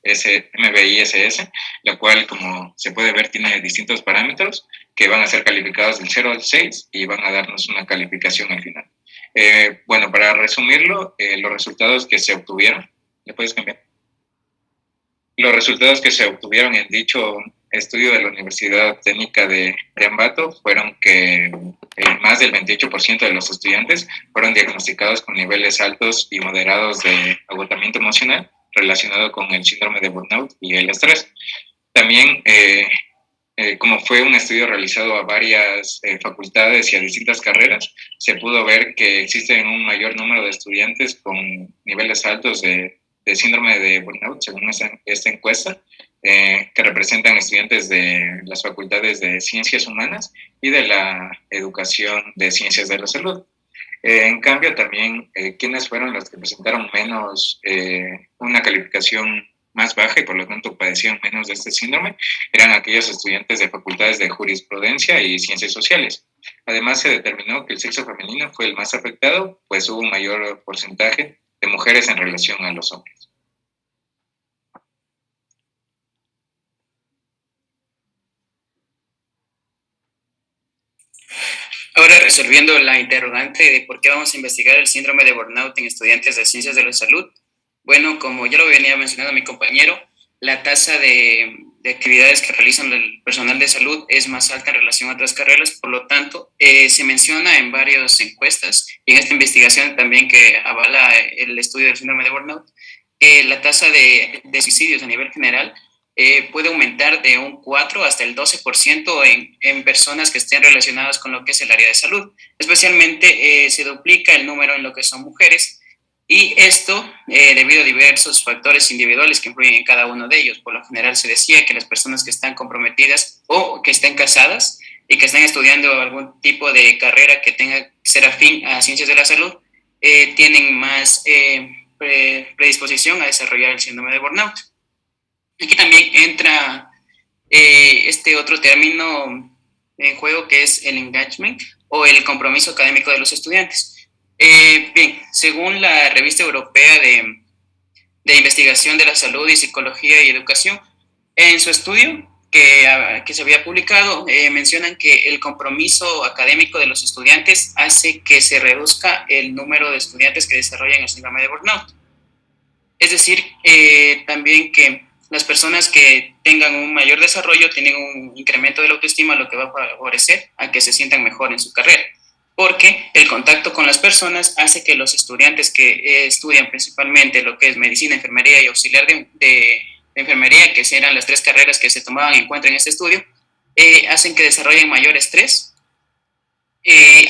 MBISS, la cual, como se puede ver, tiene distintos parámetros que van a ser calificados del 0 al 6 y van a darnos una calificación al final. Bueno, para resumirlo, los resultados que se obtuvieron, ¿le puedes cambiar? Los resultados que se obtuvieron en dicho estudio de la Universidad Técnica de Ambato fueron que más del 28% de los estudiantes fueron diagnosticados con niveles altos y moderados de agotamiento emocional relacionado con el síndrome de burnout y el estrés. También, como fue un estudio realizado a varias facultades y a distintas carreras, se pudo ver que existen un mayor número de estudiantes con niveles altos de síndrome de burnout, según esta encuesta, que representan estudiantes de las facultades de Ciencias Humanas y de la Educación de Ciencias de la Salud. En cambio, también, quienes fueron los que presentaron menos, una calificación más baja y por lo tanto padecían menos de este síndrome, eran aquellos estudiantes de facultades de Jurisprudencia y Ciencias Sociales. Además, se determinó que el sexo femenino fue el más afectado, pues hubo un mayor porcentaje de mujeres en relación a los hombres. Ahora, resolviendo la interrogante de por qué vamos a investigar el síndrome de burnout en estudiantes de ciencias de la salud, bueno, como ya lo venía mencionando mi compañero, la tasa de actividades que realizan el personal de salud es más alta en relación a otras carreras, por lo tanto, se menciona en varias encuestas y en esta investigación también que avala el estudio del síndrome de burnout, la tasa de suicidios a nivel general puede aumentar de un 4 hasta el 12% en personas que estén relacionadas con lo que es el área de salud. Especialmente se duplica el número en lo que son mujeres, y esto debido a diversos factores individuales que influyen en cada uno de ellos. Por lo general se decía que las personas que están comprometidas o que estén casadas y que están estudiando algún tipo de carrera que tenga que ser afín a ciencias de la salud tienen más predisposición a desarrollar el síndrome de burnout. Aquí también entra este otro término en juego, que es el engagement o el compromiso académico de los estudiantes. Bien, según la Revista Europea de Investigación de la Salud y Psicología y Educación, en su estudio que se había publicado, mencionan que el compromiso académico de los estudiantes hace que se reduzca el número de estudiantes que desarrollan el síndrome de burnout. Es decir, también que las personas que tengan un mayor desarrollo tienen un incremento de la autoestima, lo que va a favorecer a que se sientan mejor en su carrera, porque el contacto con las personas hace que los estudiantes que estudian principalmente lo que es medicina, enfermería y auxiliar de enfermería, que eran las 3 carreras que se tomaban en cuenta en este estudio, hacen que desarrollen mayor estrés.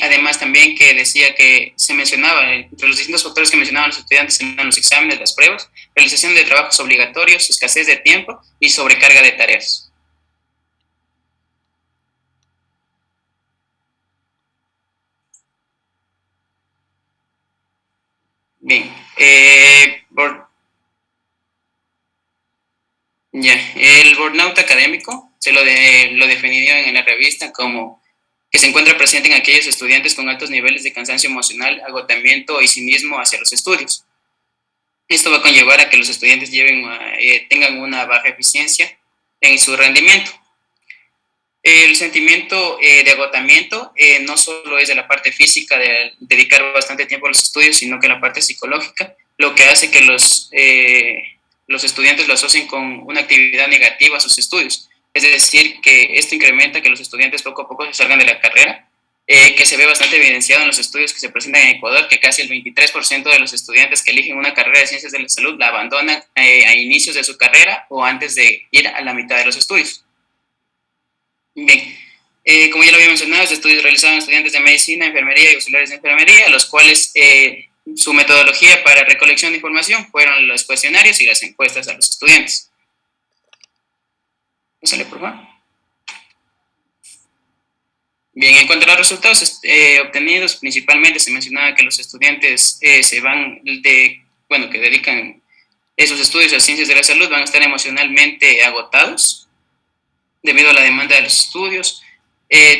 Además también que decía que se mencionaba, entre los distintos factores que mencionaban los estudiantes eran los exámenes, las pruebas, realización de trabajos obligatorios, escasez de tiempo y sobrecarga de tareas. Bien, el burnout académico lo definió en la revista como que se encuentra presente en aquellos estudiantes con altos niveles de cansancio emocional, agotamiento y cinismo hacia los estudios. Esto va a conllevar a que los estudiantes tengan una baja eficiencia en su rendimiento. El sentimiento de agotamiento no solo es de la parte física de dedicar bastante tiempo a los estudios, sino que la parte psicológica, lo que hace que los estudiantes lo asocien con una actividad negativa a sus estudios. Es decir, que esto incrementa que los estudiantes poco a poco se salgan de la carrera, que se ve bastante evidenciado en los estudios que se presentan en Ecuador, que casi el 23% de los estudiantes que eligen una carrera de ciencias de la salud la abandonan a inicios de su carrera o antes de ir a la mitad de los estudios. Bien, como ya lo había mencionado, los estudios realizados en estudiantes de medicina, enfermería y auxiliares de enfermería, los cuales su metodología para recolección de información fueron los cuestionarios y las encuestas a los estudiantes. Pásale, por favor. Bien, en cuanto a los resultados obtenidos, principalmente se mencionaba que los estudiantes que dedican esos estudios a ciencias de la salud van a estar emocionalmente agotados debido a la demanda de los estudios.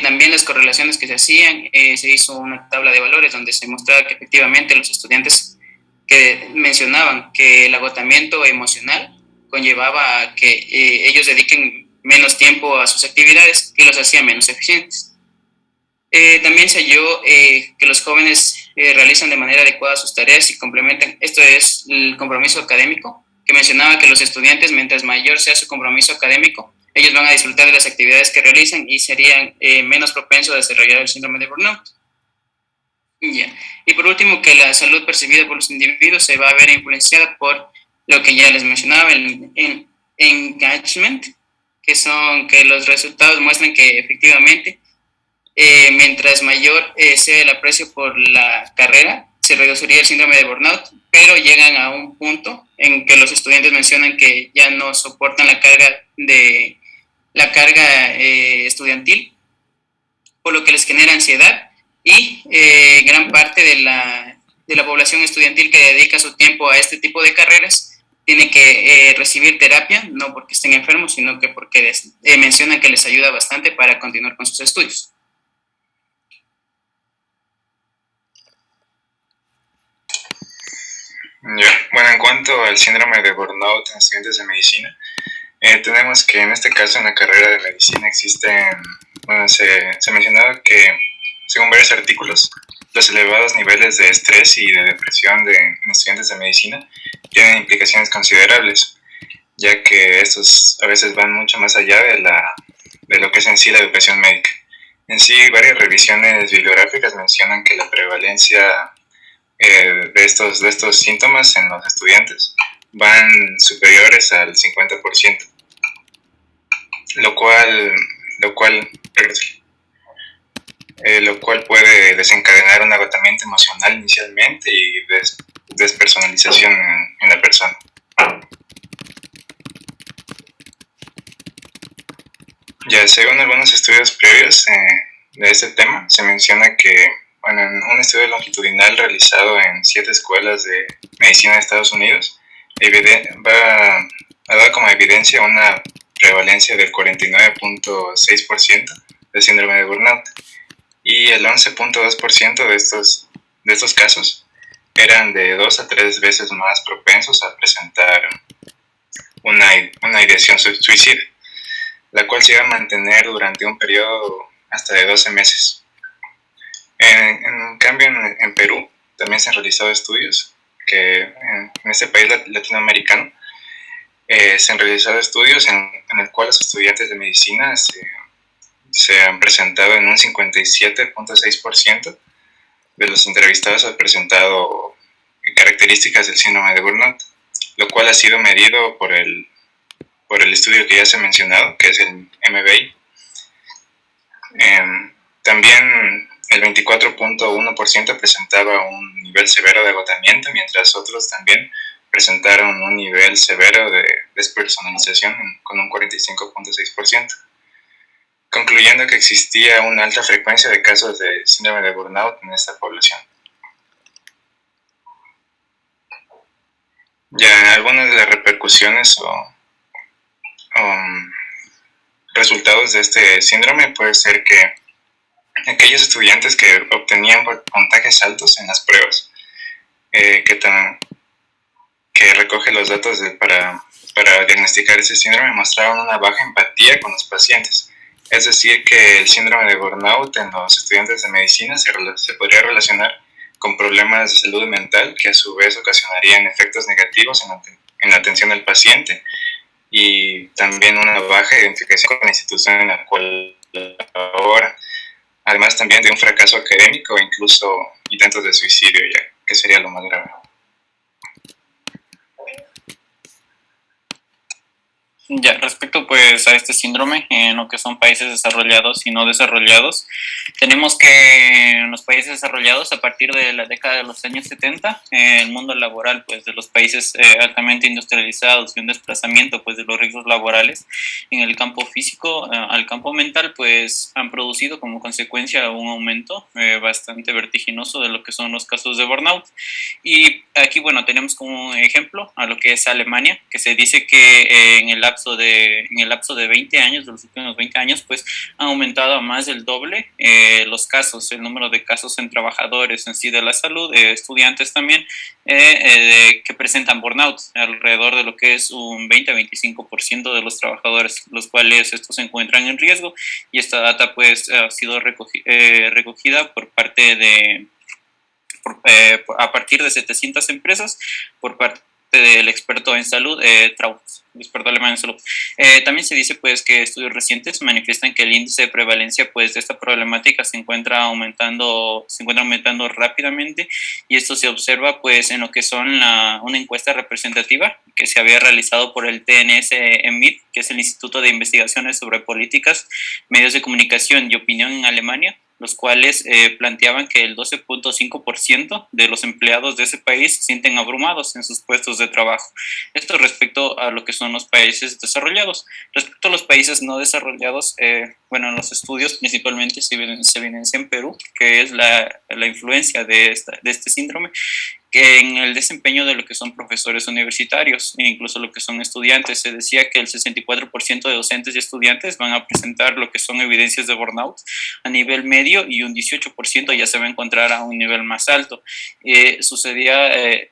También las correlaciones que se hacían, se hizo una tabla de valores donde se mostraba que efectivamente los estudiantes que mencionaban que el agotamiento emocional conllevaba a que ellos dediquen menos tiempo a sus actividades y los hacía menos eficientes. También se halló que los jóvenes realizan de manera adecuada sus tareas y complementan. Esto es el compromiso académico, que mencionaba que los estudiantes, mientras mayor sea su compromiso académico, ellos van a disfrutar de las actividades que realizan y serían menos propensos a desarrollar el síndrome de burnout. Y por último, que la salud percibida por los individuos se va a ver influenciada por lo que ya les mencionaba, el engagement, que los resultados muestran que efectivamente mientras mayor sea el aprecio por la carrera, se reduciría el síndrome de burnout, pero llegan a un punto en que los estudiantes mencionan que ya no soportan la carga estudiantil, por lo que les genera ansiedad y gran parte de la población estudiantil que dedica su tiempo a este tipo de carreras tiene que recibir terapia, no porque estén enfermos, sino que porque mencionan que les ayuda bastante para continuar con sus estudios. Bueno, en cuanto al síndrome de burnout en estudiantes de medicina, tenemos que en este caso en la carrera de medicina se mencionaba que, según varios artículos, los elevados niveles de estrés y de depresión en estudiantes de medicina tienen implicaciones considerables, ya que estos a veces van mucho más allá de lo que es en sí la educación médica. En sí, varias revisiones bibliográficas mencionan que la prevalencia de estos síntomas en los estudiantes van superiores al 50%, lo cual puede desencadenar un agotamiento emocional inicialmente y despersonalización en la persona. Ya según algunos estudios previos de este tema, se menciona que en un estudio longitudinal realizado en 7 escuelas de medicina de Estados Unidos, ha dado como evidencia una prevalencia del 49.6% de síndrome de burnout, y el 11.2% de estos casos eran de 2 a 3 veces más propensos a presentar una ideación suicida, la cual se iba a mantener durante un periodo hasta de 12 meses. En cambio, en Perú también se han realizado estudios que en este país latinoamericano se han realizado estudios en el cual los estudiantes de medicina se han presentado en un 57.6% de los entrevistados han presentado características del síndrome de burnout, lo cual ha sido medido por el estudio que ya se ha mencionado, que es el MBI. También el 24.1% presentaba un nivel severo de agotamiento, mientras otros también presentaron un nivel severo de despersonalización con un 45.6%, concluyendo que existía una alta frecuencia de casos de síndrome de burnout en esta población. Ya algunas de las repercusiones o resultados de este síndrome puede ser que aquellos estudiantes que obtenían puntajes altos en las pruebas, que recoge los datos para diagnosticar ese síndrome, mostraban una baja empatía con los pacientes. Es decir, que el síndrome de burnout en los estudiantes de medicina se podría relacionar con problemas de salud mental que a su vez ocasionarían efectos negativos en la atención del paciente y también una baja identificación con la institución en la cual labora. Además también de un fracaso académico e incluso intentos de suicidio, ya que sería lo más grave. Ya, respecto pues a este síndrome en lo que son países desarrollados y no desarrollados, tenemos que en los países desarrollados a partir de la década de los años 70, el mundo laboral pues de los países altamente industrializados y un desplazamiento pues de los riesgos laborales en el campo físico al campo mental pues han producido como consecuencia un aumento bastante vertiginoso de lo que son los casos de burnout. Y aquí bueno tenemos como ejemplo a lo que es Alemania, que se dice que en el lapso de 20 años, de los últimos 20 años, pues ha aumentado a más del doble los casos, el número de casos en trabajadores en sí de la salud, estudiantes también, que presentan burnout, alrededor de lo que es un 20-25% de los trabajadores, los cuales estos se encuentran en riesgo, y esta data pues ha sido recogida por parte de a partir de 700 empresas por parte del experto en salud, Trautz, experto alemán en salud. También se dice pues que estudios recientes manifiestan que el índice de prevalencia pues de esta problemática se encuentra aumentando rápidamente, y esto se observa pues en lo que son una encuesta representativa que se había realizado por el TNS-EMID, que es el Instituto de Investigaciones sobre Políticas, Medios de Comunicación y Opinión en Alemania, los cuales planteaban que el 12.5% de los empleados de ese país se sienten abrumados en sus puestos de trabajo. Esto respecto a lo que son los países desarrollados. Respecto a los países no desarrollados, bueno, en los estudios principalmente se evidencia en Perú, que es la influencia de este síndrome, que en el desempeño de lo que son profesores universitarios e incluso lo que son estudiantes. Se decía que el 64% de docentes y estudiantes van a presentar lo que son evidencias de burnout a nivel medio, y un 18% ya se va a encontrar a un nivel más alto. Sucedía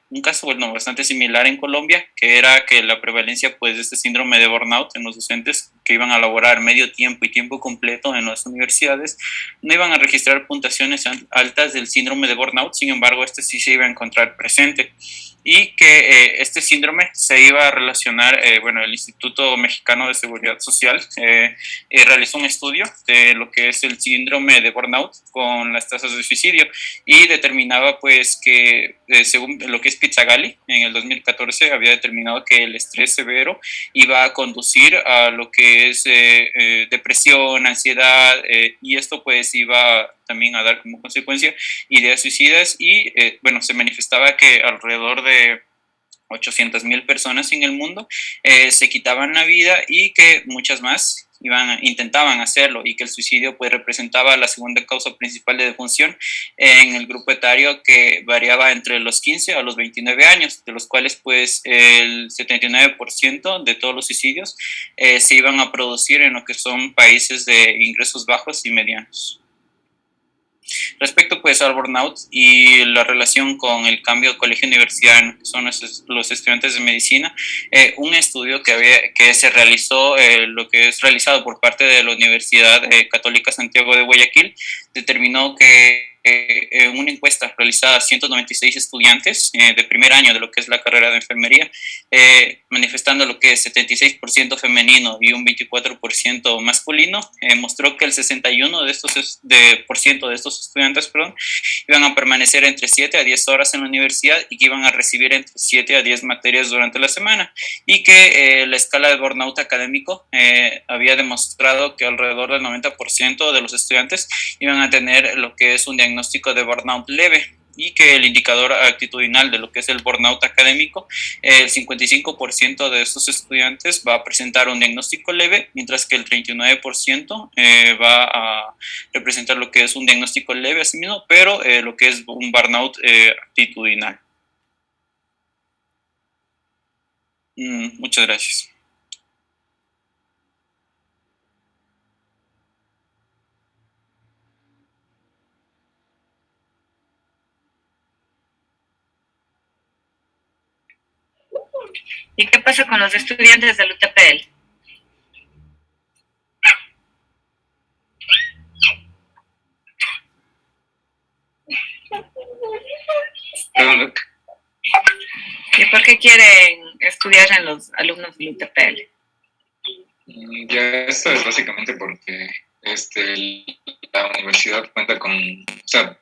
un caso bueno, bastante similar en Colombia, que era que la prevalencia pues, de este síndrome de burnout en los docentes que iban a laborar medio tiempo y tiempo completo en las universidades no iban a registrar puntuaciones altas del síndrome de burnout. Sin embargo, este sí se iba a encontrar presente, y que este síndrome se iba a relacionar, bueno, el Instituto Mexicano de Seguridad Social realizó un estudio de lo que es el síndrome de burnout con las tasas de suicidio, y determinaba pues que según lo que es Pizzagalli en el 2014 había determinado que el estrés severo iba a conducir a lo que es depresión, ansiedad, y esto pues iba también a dar como consecuencia ideas suicidas, y bueno, se manifestaba que alrededor de 800,000 personas en el mundo se quitaban la vida, y que muchas más intentaban hacerlo, y que el suicidio pues representaba la segunda causa principal de defunción en el grupo etario, que variaba entre los 15 a los 29 años, de los cuales pues el 79% de todos los suicidios se iban a producir en lo que son países de ingresos bajos y medianos. Respecto pues al burnout y la relación con el cambio de colegio-universidad, que son los estudiantes de medicina, un estudio que se realizó, lo que es realizado por parte de la Universidad Católica Santiago de Guayaquil, determinó que en una encuesta realizada a 196 estudiantes de primer año de lo que es la carrera de enfermería, manifestando lo que es 76% femenino y un 24% masculino, mostró que el 61% de estos estudiantes iban a permanecer entre 7 a 10 horas en la universidad, y que iban a recibir entre 7 a 10 materias durante la semana, y que la escala de burnout académico había demostrado que alrededor del 90% de los estudiantes iban a tener lo que es un diagnóstico de burnout leve, y que el indicador actitudinal de lo que es el burnout académico, el 55% de estos estudiantes va a presentar un diagnóstico leve, mientras que el 39% va a representar lo que es un diagnóstico leve asimismo, pero lo que es un burnout actitudinal. Muchas gracias. ¿Y qué pasa con los estudiantes del UTPL? ¿Y por qué quieren estudiar en los alumnos del UTPL? Ya esto es básicamente porque la universidad cuenta con, o sea,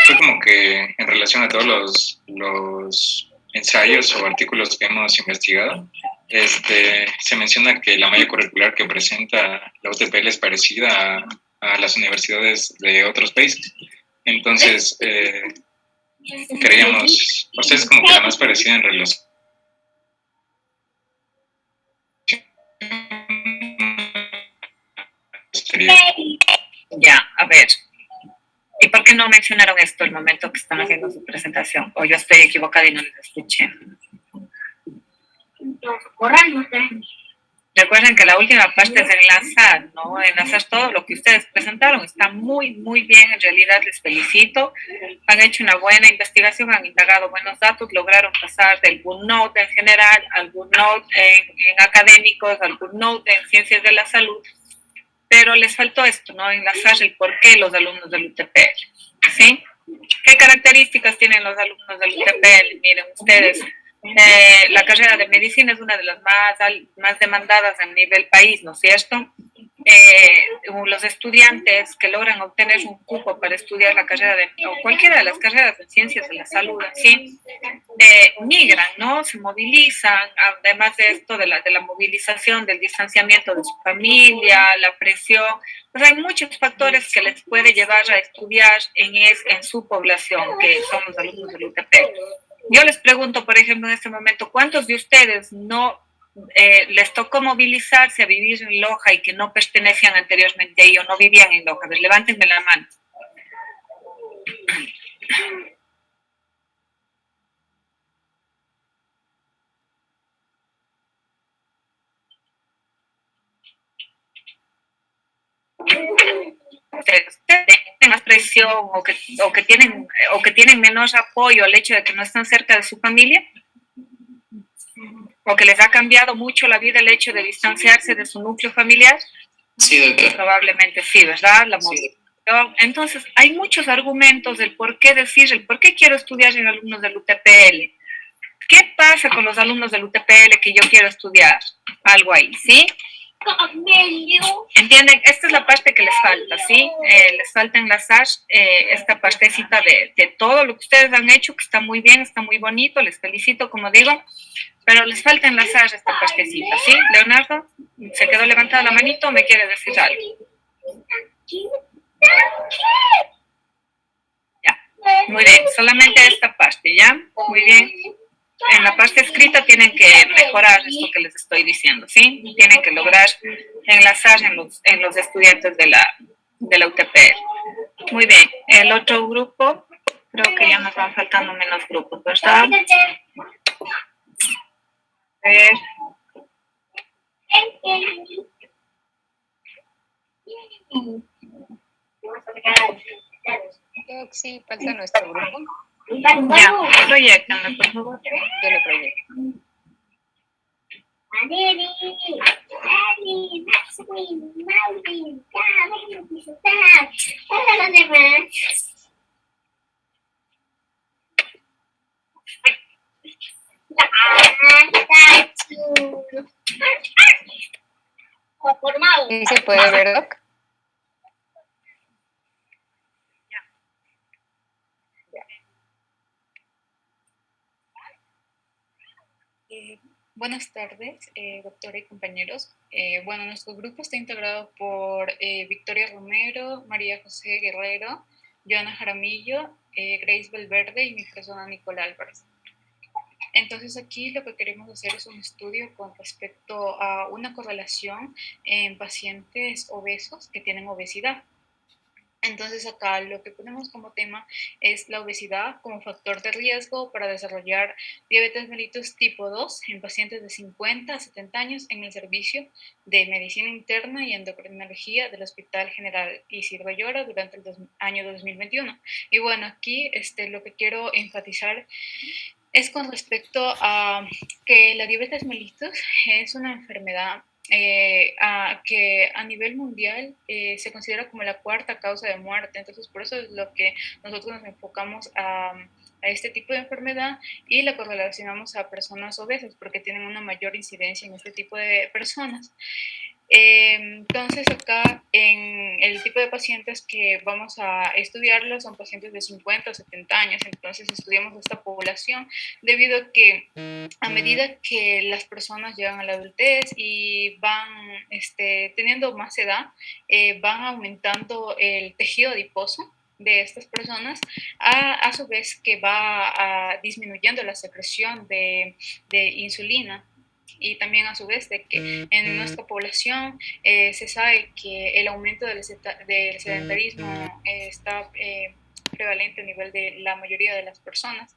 fue como que en relación a todos los ensayos o artículos que hemos investigado, se menciona que la malla curricular que presenta la UTPL es parecida a las universidades de otros países. Entonces, creíamos, o sea, es como que la más parecida en relación. Ya, a ver. ¿Y por qué no mencionaron esto el momento que están haciendo su presentación? O yo estoy equivocada y no les escuché. Recuerden que la última parte es enlazar, ¿no? Enlazar todo lo que ustedes presentaron. Está muy, muy bien. En realidad les felicito. Han hecho una buena investigación, han indagado buenos datos, lograron pasar del GoodNote en general al GoodNote en académicos, al GoodNote en ciencias de la salud. Pero les faltó esto, ¿no? Enlazar el por qué los alumnos del UTPL, ¿sí? ¿Qué características tienen los alumnos del UTPL? Miren ustedes, la carrera de medicina es una de las más demandadas a nivel país, ¿no es cierto? Los estudiantes que logran obtener un cupo para estudiar la carrera o cualquiera de las carreras de ciencias de la salud, ¿sí? Migran, ¿no? Se movilizan, además de esto, de la movilización, del distanciamiento de su familia, la presión, pues hay muchos factores que les puede llevar a estudiar en su población, que son los alumnos del UTP. Yo les pregunto, por ejemplo, en este momento, ¿cuántos de ustedes no les tocó movilizarse a vivir en Loja y que no pertenecían anteriormente ahí o no vivían en Loja? A ver, levántenme la mano. Ustedes tienen más presión o que tienen menos apoyo al hecho de que no están cerca de su familia, o que les ha cambiado mucho la vida el hecho de distanciarse de su núcleo familiar. Sí, doctor. Probablemente sí, ¿verdad? La movilización. Entonces, hay muchos argumentos del por qué decir, el por qué quiero estudiar en alumnos del UTPL. ¿Qué pasa con los alumnos del UTPL que yo quiero estudiar? Algo ahí, ¿sí? ¿Entienden? Esta es la parte que les falta, ¿sí? Les falta enlazar esta partecita de todo lo que ustedes han hecho, que está muy bien, está muy bonito, les felicito, como digo, pero les falta enlazar esta partecita, ¿sí? Leonardo, ¿se quedó levantada la manito o me quiere decir algo? Ya, muy bien, solamente esta parte, ¿ya? Muy bien. En la parte escrita tienen que mejorar esto que les estoy diciendo, ¿sí? Tienen que lograr enlazar en los estudiantes de la UTPL. Muy bien, el otro grupo, creo que ya nos van faltando menos grupos, ¿verdad? A ver. Sí, falta nuestro grupo. Ya, proyectame, por favor. Yo lo proyecto. ¿Sí se puede ver, Doc? Buenas tardes, doctora y compañeros. Bueno, nuestro grupo está integrado por Victoria Romero, María José Guerrero, Joana Jaramillo, Grace Valverde y mi persona Nicole Álvarez. Entonces aquí lo que queremos hacer es un estudio con respecto a una correlación en pacientes obesos que tienen obesidad. Entonces acá lo que ponemos como tema es la obesidad como factor de riesgo para desarrollar diabetes mellitus tipo 2 en pacientes de 50 a 70 años en el servicio de medicina interna y endocrinología del Hospital General Isidro Ayora durante el año 2021. Y bueno, aquí lo que quiero enfatizar es con respecto a que la diabetes mellitus es una enfermedad que a nivel mundial se considera como la cuarta causa de muerte. Entonces, por eso es lo que nosotros nos enfocamos a este tipo de enfermedad y la correlacionamos a personas obesas porque tienen una mayor incidencia en este tipo de personas. Entonces acá en el tipo de pacientes que vamos a estudiarlos son pacientes de 50 o 70 años, entonces estudiamos esta población debido a que a medida que las personas llegan a la adultez y van teniendo más edad, van aumentando el tejido adiposo de estas personas, a su vez que va disminuyendo la secreción de insulina. Y también a su vez de que en nuestra población se sabe que el aumento del sedentarismo está prevalente a nivel de la mayoría de las personas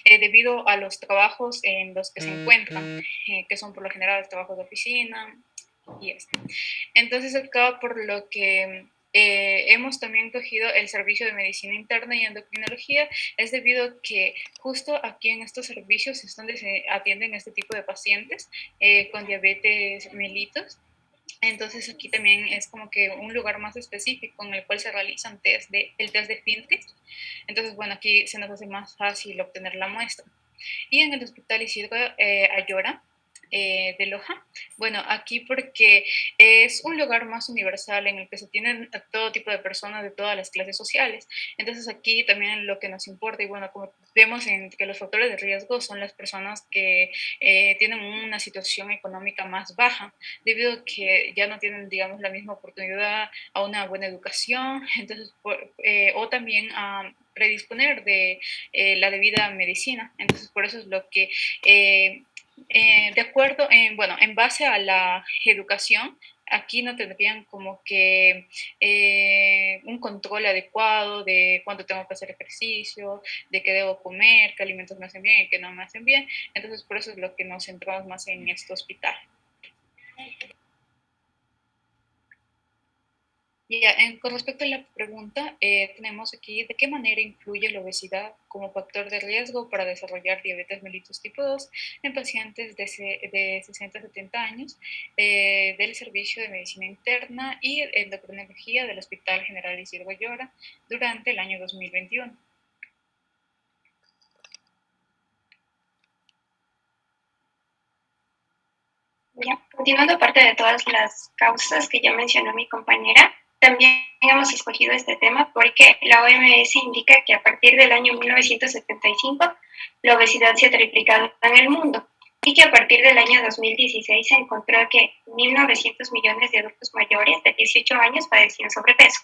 debido a los trabajos en los que se encuentran, que son por lo general los trabajos de oficina y esto. Entonces acá por lo que hemos también cogido el servicio de medicina interna y endocrinología es debido a que justo aquí en estos servicios es donde se atienden este tipo de pacientes con diabetes mellitus. Entonces aquí también es como que un lugar más específico en el cual se realizan el test de Findrich. Entonces, bueno, aquí se nos hace más fácil obtener la muestra. Y en el Hospital Isidro Ayora, de Loja. Bueno, aquí porque es un lugar más universal en el que se tienen a todo tipo de personas de todas las clases sociales. Entonces aquí también lo que nos importa, y bueno, como vemos en que los factores de riesgo son las personas que tienen una situación económica más baja, debido a que ya no tienen, digamos, la misma oportunidad a una buena educación, entonces, o también a predisponer de la debida medicina. Entonces, por eso es lo que de acuerdo, en base a la educación, aquí no tendrían como que un control adecuado de cuándo tengo que hacer ejercicio, de qué debo comer, qué alimentos me hacen bien y qué no me hacen bien. Entonces, por eso es lo que nos centramos más en este hospital. Ya, con respecto a la pregunta, tenemos aquí de qué manera influye la obesidad como factor de riesgo para desarrollar diabetes mellitus tipo 2 en pacientes de 60 a 70 años del Servicio de Medicina Interna y Endocrinología del Hospital General Isidro Ayora durante el año 2021. Ya, continuando aparte de todas las causas que ya mencionó mi compañera, también hemos escogido este tema porque la OMS indica que a partir del año 1975 la obesidad se ha triplicado en el mundo y que a partir del año 2016 se encontró que 1.900 millones de adultos mayores de 18 años padecían sobrepeso.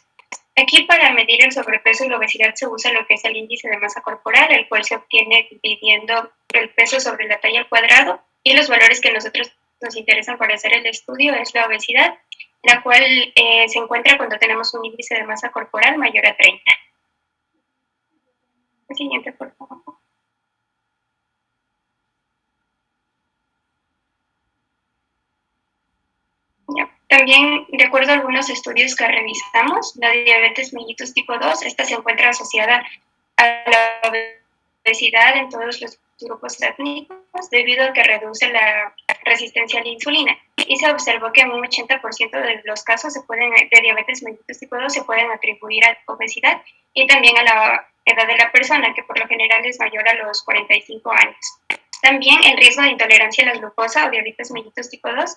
Aquí para medir el sobrepeso y la obesidad se usa lo que es el índice de masa corporal, el cual se obtiene dividiendo el peso sobre la talla al cuadrado, y los valores que nosotros nos interesan para hacer el estudio es la obesidad, la cual se encuentra cuando tenemos un índice de masa corporal mayor a 30. El siguiente, por favor. Ya. También, de acuerdo a algunos estudios que revisamos, la diabetes mellitus tipo 2, esta se encuentra asociada a la obesidad en todos los grupos étnicos debido a que reduce la resistencia a la insulina, y se observó que en un 80% de los casos de diabetes mellitus tipo 2 se pueden atribuir a obesidad y también a la edad de la persona, que por lo general es mayor a los 45 años. También el riesgo de intolerancia a la glucosa o diabetes mellitus tipo 2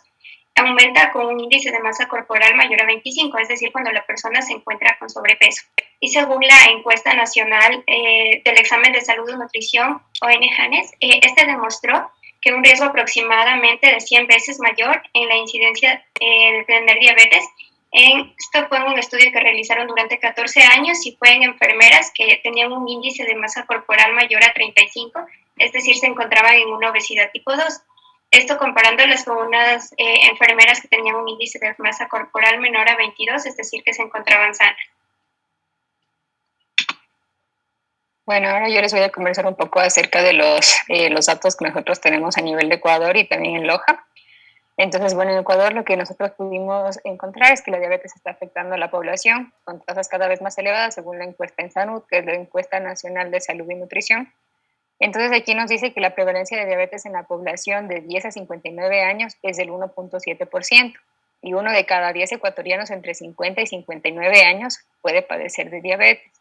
aumenta con un índice de masa corporal mayor a 25, es decir, cuando la persona se encuentra con sobrepeso. Y según la encuesta nacional del examen de salud y nutrición, ONG-JANES, este demostró que un riesgo aproximadamente de 100 veces mayor en la incidencia de tener diabetes. Esto fue un estudio que realizaron durante 14 años y fue en enfermeras que tenían un índice de masa corporal mayor a 35, es decir, se encontraban en una obesidad tipo 2. Esto comparándolas con unas enfermeras que tenían un índice de masa corporal menor a 22, es decir, que se encontraban sanas. Bueno, ahora yo les voy a conversar un poco acerca de los datos que nosotros tenemos a nivel de Ecuador y también en Loja. Entonces, bueno, en Ecuador lo que nosotros pudimos encontrar es que la diabetes está afectando a la población con tasas cada vez más elevadas según la encuesta en Salud, que es la encuesta nacional de salud y nutrición. Entonces, aquí nos dice que la prevalencia de diabetes en la población de 10 a 59 años es del 1.7% y uno de cada 10 ecuatorianos entre 50 y 59 años puede padecer de diabetes.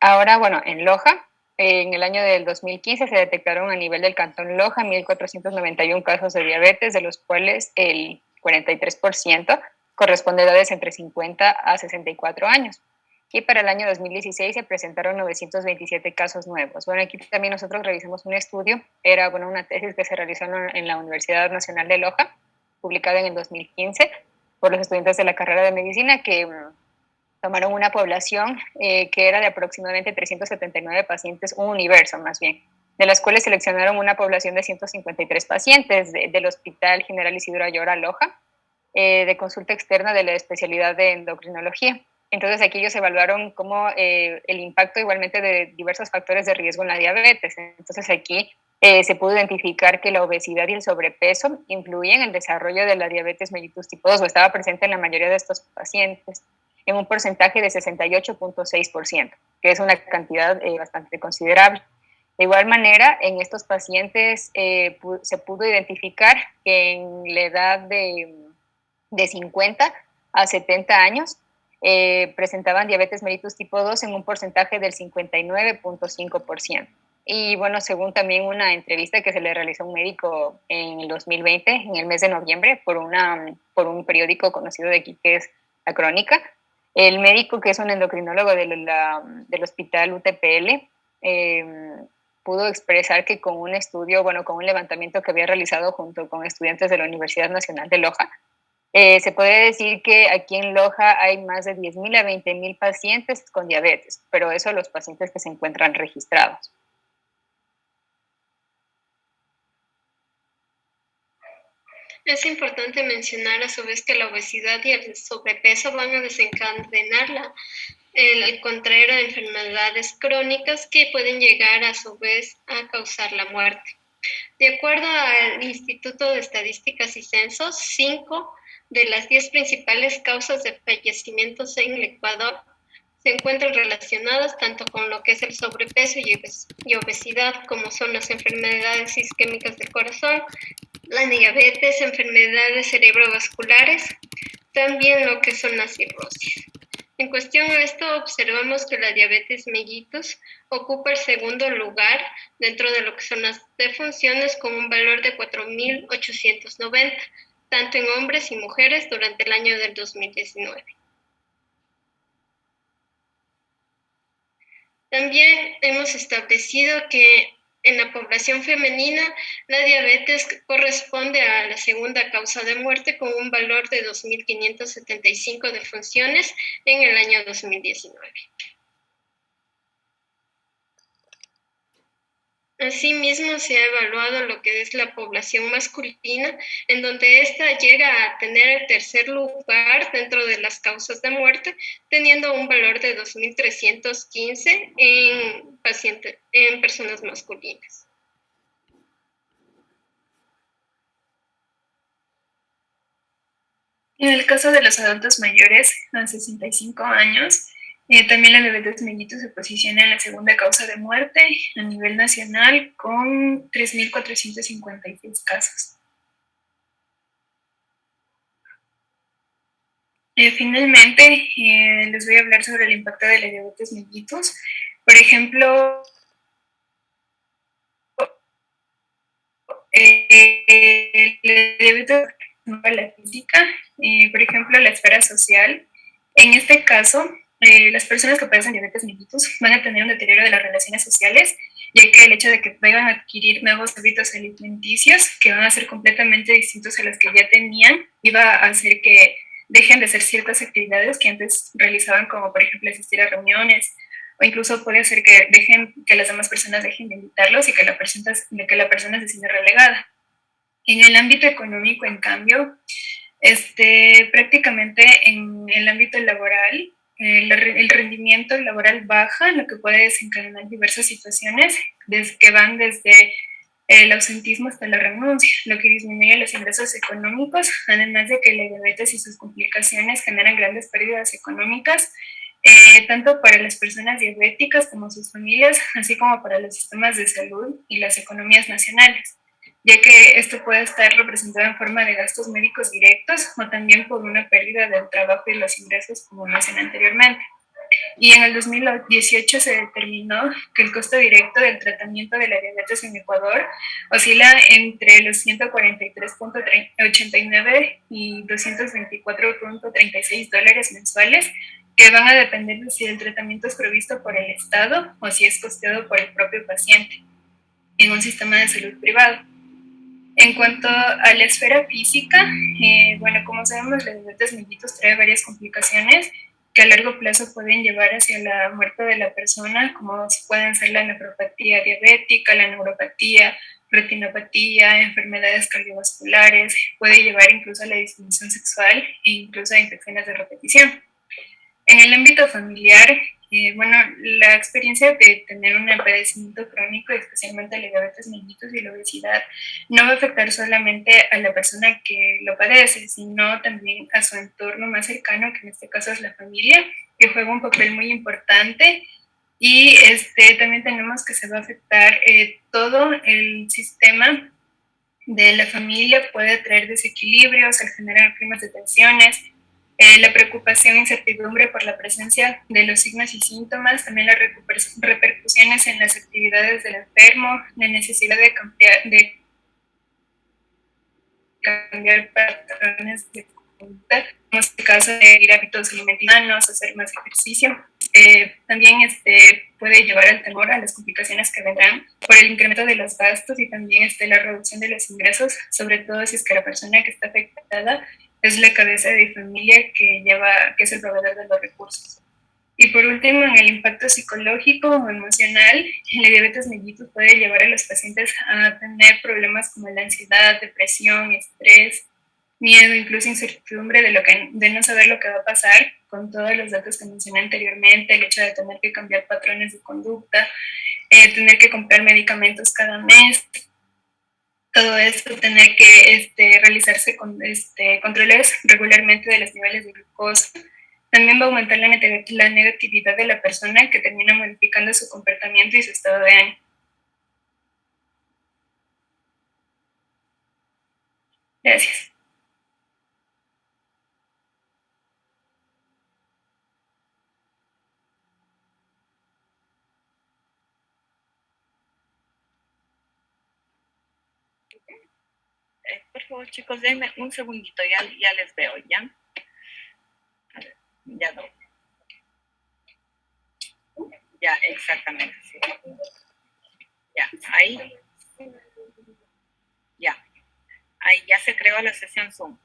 Ahora, bueno, en Loja, en el año del 2015 se detectaron a nivel del cantón Loja 1.491 casos de diabetes, de los cuales el 43% corresponde a edades entre 50 a 64 años. Y para el año 2016 se presentaron 927 casos nuevos. Bueno, aquí también nosotros revisamos un estudio, era una tesis que se realizó en la Universidad Nacional de Loja, publicada en el 2015 por los estudiantes de la carrera de medicina que tomaron una población que era de aproximadamente 379 pacientes, un universo más bien, de las cuales seleccionaron una población de 153 pacientes del Hospital General Isidro Ayora Loja, de consulta externa de la especialidad de endocrinología. Entonces aquí ellos evaluaron cómo el impacto igualmente de diversos factores de riesgo en la diabetes. Entonces aquí se pudo identificar que la obesidad y el sobrepeso influyen en el desarrollo de la diabetes mellitus tipo 2 o estaba presente en la mayoría de estos pacientes en un porcentaje de 68.6%, que es una cantidad bastante considerable. De igual manera, en estos pacientes se pudo identificar que en la edad de 50 a 70 años presentaban diabetes mellitus tipo 2 en un porcentaje del 59.5%. Y bueno, según también una entrevista que se le realizó a un médico en el 2020, en el mes de noviembre, por un periódico conocido de aquí que es La Crónica, el médico, que es un endocrinólogo del hospital UTPL, pudo expresar que con un estudio, con un levantamiento que había realizado junto con estudiantes de la Universidad Nacional de Loja, se puede decir que aquí en Loja hay más de 10.000 a 20.000 pacientes con diabetes, pero eso los pacientes que se encuentran registrados. Es importante mencionar a su vez que la obesidad y el sobrepeso van a desencadenar el contraer de enfermedades crónicas que pueden llegar a su vez a causar la muerte. De acuerdo al Instituto de Estadísticas y Censos, 5 de las 10 principales causas de fallecimientos en el Ecuador se encuentran relacionadas tanto con lo que es el sobrepeso y obesidad, como son las enfermedades isquémicas del corazón, la diabetes, enfermedades cerebrovasculares, también lo que son las cirrosis. En cuestión a esto, observamos que la diabetes mellitus ocupa el segundo lugar dentro de lo que son las defunciones con un valor de 4.890, tanto en hombres y mujeres durante el año del 2019. También hemos establecido que en la población femenina, la diabetes corresponde a la segunda causa de muerte con un valor de 2.575 defunciones en el año 2019. Asimismo, se ha evaluado lo que es la población masculina, en donde ésta llega a tener el tercer lugar dentro de las causas de muerte, teniendo un valor de 2.315 en personas masculinas. En el caso de los adultos mayores a 65 años, también la diabetes mellitus se posiciona en la segunda causa de muerte a nivel nacional con 3.456 casos. Finalmente, les voy a hablar sobre el impacto de la diabetes mellitus. Por ejemplo, la diabetes no la física, por ejemplo, la esfera social. En este caso, las personas que padecen diabetes mellitus van a tener un deterioro de las relaciones sociales, ya que el hecho de que vayan a adquirir nuevos hábitos alimenticios que van a ser completamente distintos a los que ya tenían, iba a hacer que dejen de hacer ciertas actividades que antes realizaban, como por ejemplo asistir a reuniones, o incluso puede hacer que las demás personas dejen de invitarlos y que la persona se sienta relegada. En el ámbito económico, en cambio, prácticamente en el ámbito laboral, el rendimiento laboral baja, lo que puede desencadenar diversas situaciones que van desde el ausentismo hasta la renuncia, lo que disminuye los ingresos económicos, además de que la diabetes y sus complicaciones generan grandes pérdidas económicas, tanto para las personas diabéticas como sus familias, así como para los sistemas de salud y las economías nacionales, ya que esto puede estar representado en forma de gastos médicos directos o también por una pérdida del trabajo y los ingresos, como mencioné anteriormente. Y en el 2018 se determinó que el costo directo del tratamiento de la diabetes en Ecuador oscila entre los 143.89 y $224.36 mensuales, que van a depender de si el tratamiento es provisto por el Estado o si es costeado por el propio paciente en un sistema de salud privado. En cuanto a la esfera física, bueno, como sabemos, la diabetes mellitus trae varias complicaciones que a largo plazo pueden llevar hacia la muerte de la persona, como pueden ser la nefropatía diabética, la neuropatía, retinopatía, enfermedades cardiovasculares, puede llevar incluso a la disfunción sexual e incluso a infecciones de repetición. En el ámbito familiar, bueno, la experiencia de tener un padecimiento crónico, especialmente la diabetes mellitus y la obesidad, no va a afectar solamente a la persona que lo padece, sino también a su entorno más cercano, que en este caso es la familia, que juega un papel muy importante. Y también tenemos que se va a afectar todo el sistema de la familia, puede traer desequilibrios al generar climas de tensiones, la preocupación e incertidumbre por la presencia de los signos y síntomas, también las repercusiones en las actividades del enfermo, la necesidad de cambiar patrones de conducta, en este caso de ir a hábitos alimenticios, hacer más ejercicio. También puede llevar al temor a las complicaciones que vendrán por el incremento de los gastos y también la reducción de los ingresos, sobre todo si es que la persona que está afectada es la cabeza de familia que es el proveedor de los recursos. Y por último, en el impacto psicológico o emocional, la diabetes mellitus puede llevar a los pacientes a tener problemas como la ansiedad, depresión, estrés, miedo, incluso incertidumbre de no saber lo que va a pasar, con todos los datos que mencioné anteriormente, el hecho de tener que cambiar patrones de conducta, tener que comprar medicamentos cada mes, todo esto, tener que realizarse controles regularmente de los niveles de glucosa. También va a aumentar la negatividad de la persona, que termina modificando su comportamiento y su estado de ánimo. Gracias. Por favor, chicos, denme un segundito, ya les veo, ¿ya? A ver, ya no. Ya, exactamente, sí. Ya, ahí. Ya. Ahí ya se creó la sesión Zoom.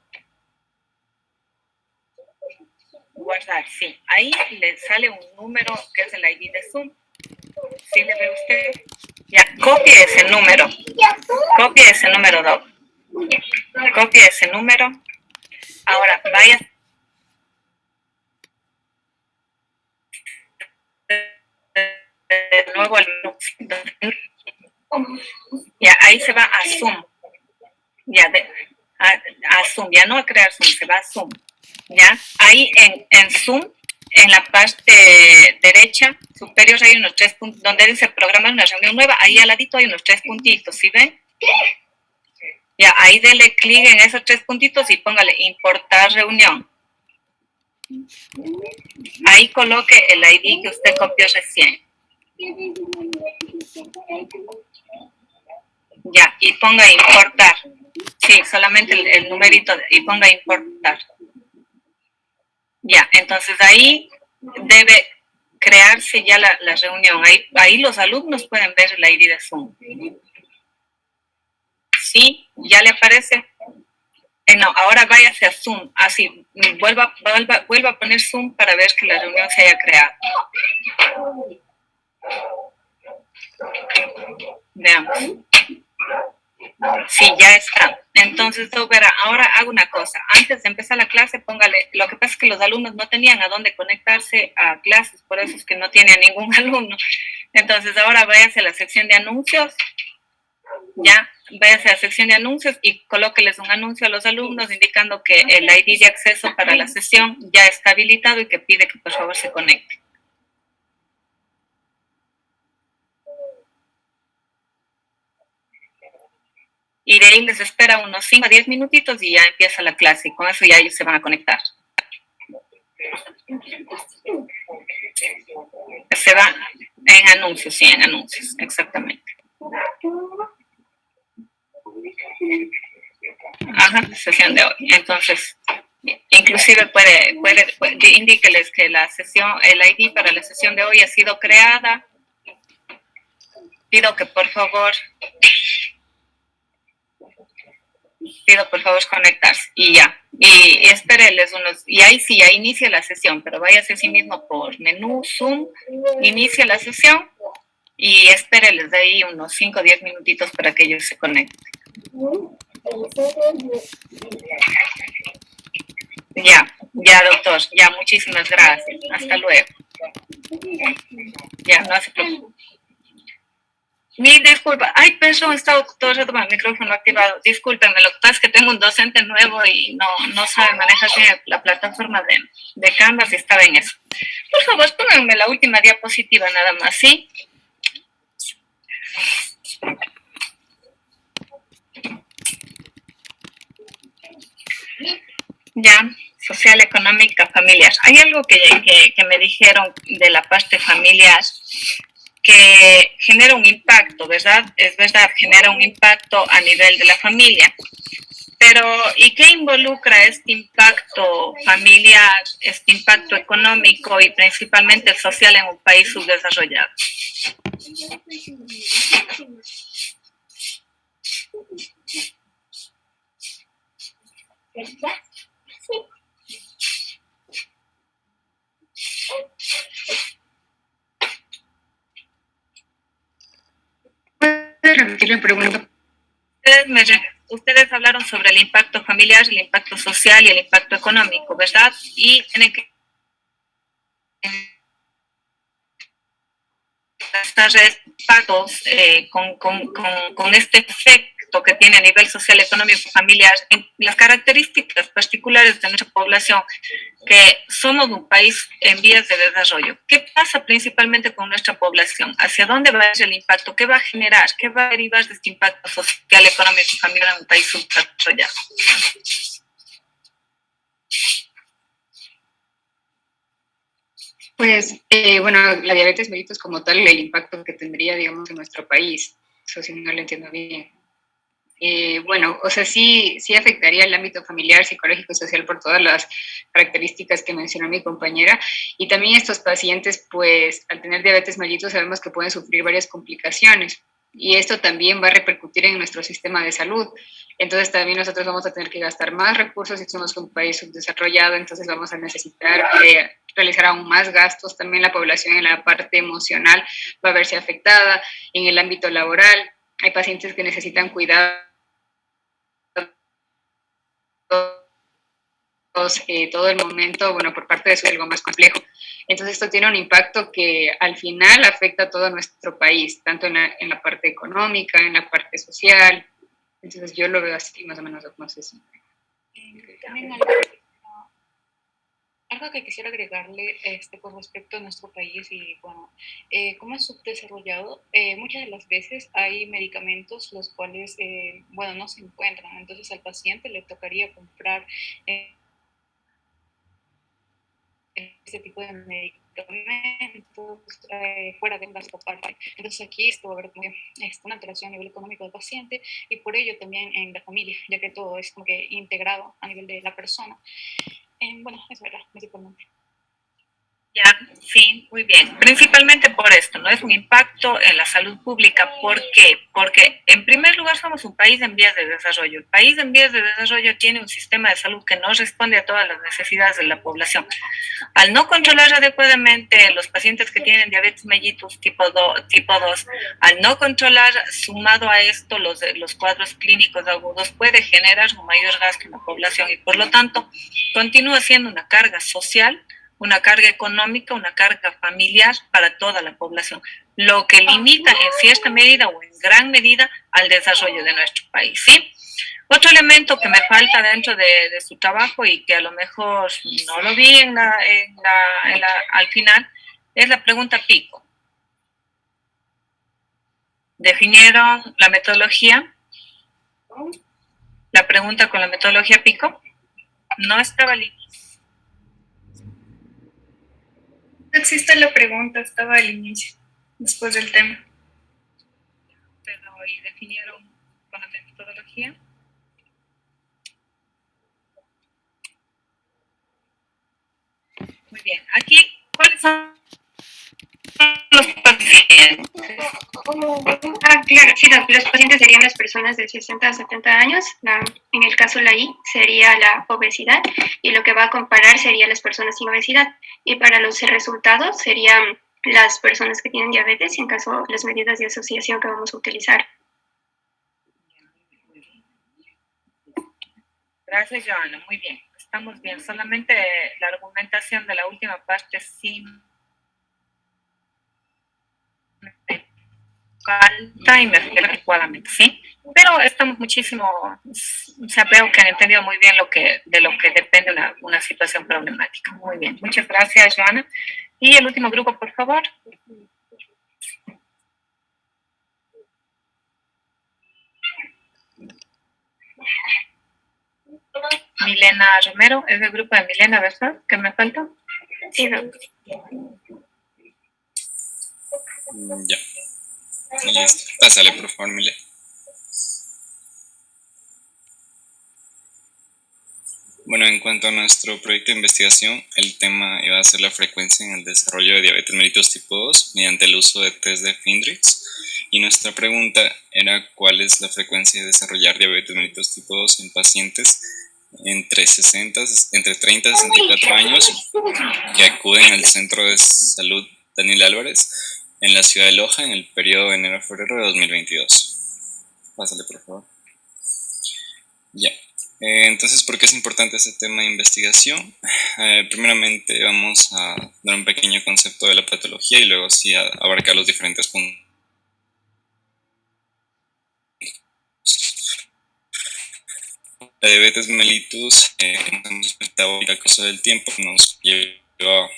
Guardar, sí. Ahí le sale un número que es el ID de Zoom. ¿Sí le ve usted? Ya, copie ese número. Copie ese número, Doc. Copie ese número. Ahora vaya de nuevo al ya, ahí se va a Zoom. Ya, a Zoom, ya no a crear Zoom, se va a Zoom. Ya, ahí en Zoom, en la parte derecha superior hay unos 3 puntos, donde dice programar una reunión nueva, ahí al ladito hay unos 3 puntitos, ¿sí ven? Ya, ahí dele clic en esos 3 puntitos y póngale importar reunión. Ahí coloque el ID que usted copió recién. Ya, y ponga importar. Sí, solamente el numerito y ponga importar. Ya, entonces ahí debe crearse ya la reunión. Ahí los alumnos pueden ver el ID de Zoom. ¿Sí? ¿Ya le aparece? No, ahora váyase a Zoom. Así, vuelva a poner Zoom para ver que la reunión se haya creado. Veamos. Sí, ya está. Entonces, verá, ahora hago una cosa. Antes de empezar la clase, póngale. Lo que pasa es que los alumnos no tenían a dónde conectarse a clases, por eso es que no tiene a ningún alumno. Entonces, ahora váyase a la sección de anuncios. Ya, váyase a la sección de anuncios y colóqueles un anuncio a los alumnos indicando que el ID de acceso para la sesión ya está habilitado y que pide que por favor se conecte. Y de ahí les espera unos 5 a 10 minutitos y ya empieza la clase. Y con eso ya ellos se van a conectar. Se va en anuncios, sí, en anuncios, exactamente. Ajá, sesión de hoy. Entonces, inclusive puede indíqueles que la sesión, el ID para la sesión de hoy ha sido creada. Pido por favor conectarse y ya. Y espéreles unos, y ahí sí, ya inicia la sesión, pero váyase así mismo por menú, Zoom, inicia la sesión y espéreles de ahí unos 5 o 10 minutitos para que ellos se conecten. Ya, doctor, ya, muchísimas gracias. Hasta luego. Ya, no se preocupe. Mil disculpas. Ay, perdón, estaba todo el rato con el micrófono activado. Discúlpenme, lo que pasa es que tengo un docente nuevo y no sabe manejar bien la plataforma de Canvas y estaba en eso. Por favor, pónganme la última diapositiva nada más, ¿sí? Ya, social, económica, familiar. Hay algo que me dijeron de la parte familiar que genera un impacto, ¿verdad? Es verdad, genera un impacto a nivel de la familia. Pero, ¿y qué involucra este impacto familiar, este impacto económico y principalmente el social en un país subdesarrollado? ¿Puedes repetir la pregunta? Ustedes hablaron sobre el impacto familiar, el impacto social y el impacto económico, ¿verdad? Y tienen que estar impactos con este efecto que tiene a nivel social, económico, familiar, en las características particulares de nuestra población, que somos un país en vías de desarrollo. ¿Qué pasa principalmente con nuestra población? ¿Hacia dónde va a ir el impacto? ¿Qué va a generar? ¿Qué va a derivar de este impacto social, económico y familiar en un país subdesarrollado? Pues, bueno, la diabetes mellitus como tal, el impacto que tendría, digamos, en nuestro país, eso sí no lo entiendo bien. Bueno, o sea, sí afectaría el ámbito familiar, psicológico y social por todas las características que mencionó mi compañera. Y también estos pacientes, pues, al tener diabetes mellitus sabemos que pueden sufrir varias complicaciones. Y esto también va a repercutir en nuestro sistema de salud. Entonces también nosotros vamos a tener que gastar más recursos si somos un país subdesarrollado, entonces vamos a necesitar realizar aún más gastos. También la población en la parte emocional va a verse afectada. En el ámbito laboral hay pacientes que necesitan cuidado todo el momento, bueno, por parte de eso es algo más complejo. Entonces esto tiene un impacto que al final afecta a todo nuestro país, tanto en la parte económica, en la parte social. Entonces yo lo veo así, más o menos, no sé si. También algo que quisiera agregarle con respecto a nuestro país y, bueno, como es subdesarrollado, muchas de las veces hay medicamentos los cuales, bueno, no se encuentran. Entonces al paciente le tocaría comprar este tipo de medicamentos fuera de un gasto aparte. Entonces aquí esto va a haber una alteración a nivel económico del paciente y por ello también en la familia, ya que todo es como que integrado a nivel de la persona. Bueno, es verdad, principalmente. Ya, sí, muy bien. Principalmente por esto, ¿no? Es un impacto en la salud pública. ¿Por qué? Porque en primer lugar somos un país en vías de desarrollo. El país en vías de desarrollo tiene un sistema de salud que no responde a todas las necesidades de la población. Al no controlar adecuadamente los pacientes que tienen diabetes mellitus tipo 2, al no controlar, sumado a esto, los cuadros clínicos agudos, puede generar un mayor gasto en la población y por lo tanto continúa siendo una carga social, una carga económica, una carga familiar para toda la población, lo que limita en cierta medida o en gran medida al desarrollo de nuestro país, ¿sí? Otro elemento que me falta dentro de su trabajo y que a lo mejor no lo vi al final es la pregunta pico. ¿Definieron la metodología? La pregunta con la metodología pico no estaba al inicio. No existe la pregunta, estaba al inicio, después del tema. Pero, ¿y definieron con la metodología? Muy bien. Aquí, ¿cuáles son los pacientes? Claro, sí, los pacientes serían las personas de 60 a 70 años. En el caso la I sería la obesidad y lo que va a comparar sería las personas sin obesidad. Y para los resultados serían las personas que tienen diabetes y en caso las medidas de asociación que vamos a utilizar. Gracias, Joana. Muy bien. Estamos bien. Solamente la argumentación de la última parte sí falta y me explica adecuadamente, ¿sí? Pero estamos muchísimo, o sea, veo que han entendido muy bien de lo que depende una situación problemática. Muy bien. Muchas gracias, Joana. Y el último grupo, por favor. Milena Romero, es el grupo de Milena, ¿verdad? ¿Qué me falta? Sí, Ya. Listo. Pásale, por favor, Milena. Bueno, en cuanto a nuestro proyecto de investigación, el tema iba a ser la frecuencia en el desarrollo de diabetes mellitus tipo 2 mediante el uso de test de Findrix. Y nuestra pregunta era cuál es la frecuencia de desarrollar diabetes mellitus tipo 2 en pacientes entre 30 y 64 años que acuden al Centro de Salud Daniel Álvarez en la ciudad de Loja en el periodo de enero a febrero de 2022. Pásale, por favor. Ya. Entonces, ¿por qué es importante este tema de investigación? Primeramente vamos a dar un pequeño concepto de la patología y luego sí abarcar los diferentes puntos. La diabetes mellitus, metabólica a causa del tiempo, nos lleva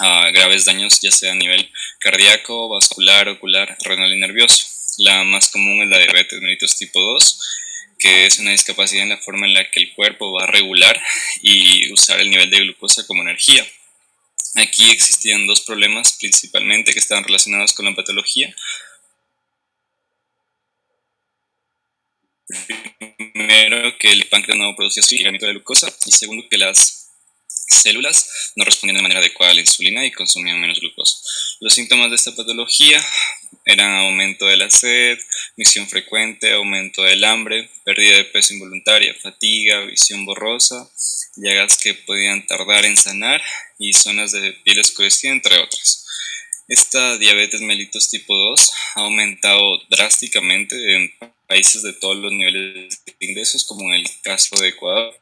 a graves daños ya sea a nivel cardíaco, vascular, ocular, renal y nervioso. La más común es la diabetes mellitus tipo 2, que es una discapacidad en la forma en la que el cuerpo va a regular y usar el nivel de glucosa como energía. Aquí existían dos problemas principalmente que estaban relacionados con la patología. Primero, que el páncreas no producía suficiente de glucosa, y segundo, que las células no respondían de manera adecuada a la insulina y consumían menos glucosa. Los síntomas de esta patología eran aumento de la sed, micción frecuente, aumento del hambre, pérdida de peso involuntaria, fatiga, visión borrosa, llagas que podían tardar en sanar y zonas de piel escurecida, entre otras. Esta diabetes mellitus tipo 2 ha aumentado drásticamente en países de todos los niveles de ingresos, como en el caso de Ecuador,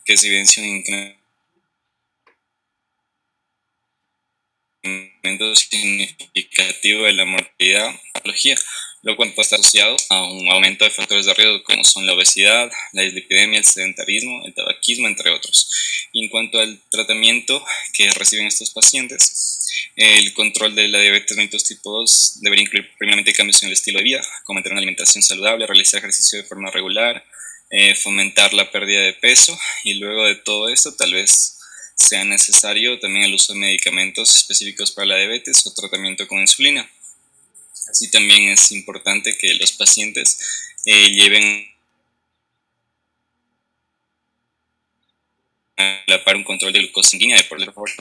que se evidencia un incremento significativo de la mortalidad y patología, lo cual puede estar asociado a un aumento de factores de riesgo como son la obesidad, la dislipidemia, el sedentarismo, el tabaquismo, entre otros. Y en cuanto al tratamiento que reciben estos pacientes, el control de la diabetes mellitus tipo 2 debería incluir primeramente cambios en el estilo de vida, como mantener una alimentación saludable, realizar ejercicio de forma regular, fomentar la pérdida de peso, y luego de todo esto tal vez sea necesario también el uso de medicamentos específicos para la diabetes o tratamiento con insulina. Así también es importante que los pacientes lleven a la par un control de glucosa sanguínea, por favor.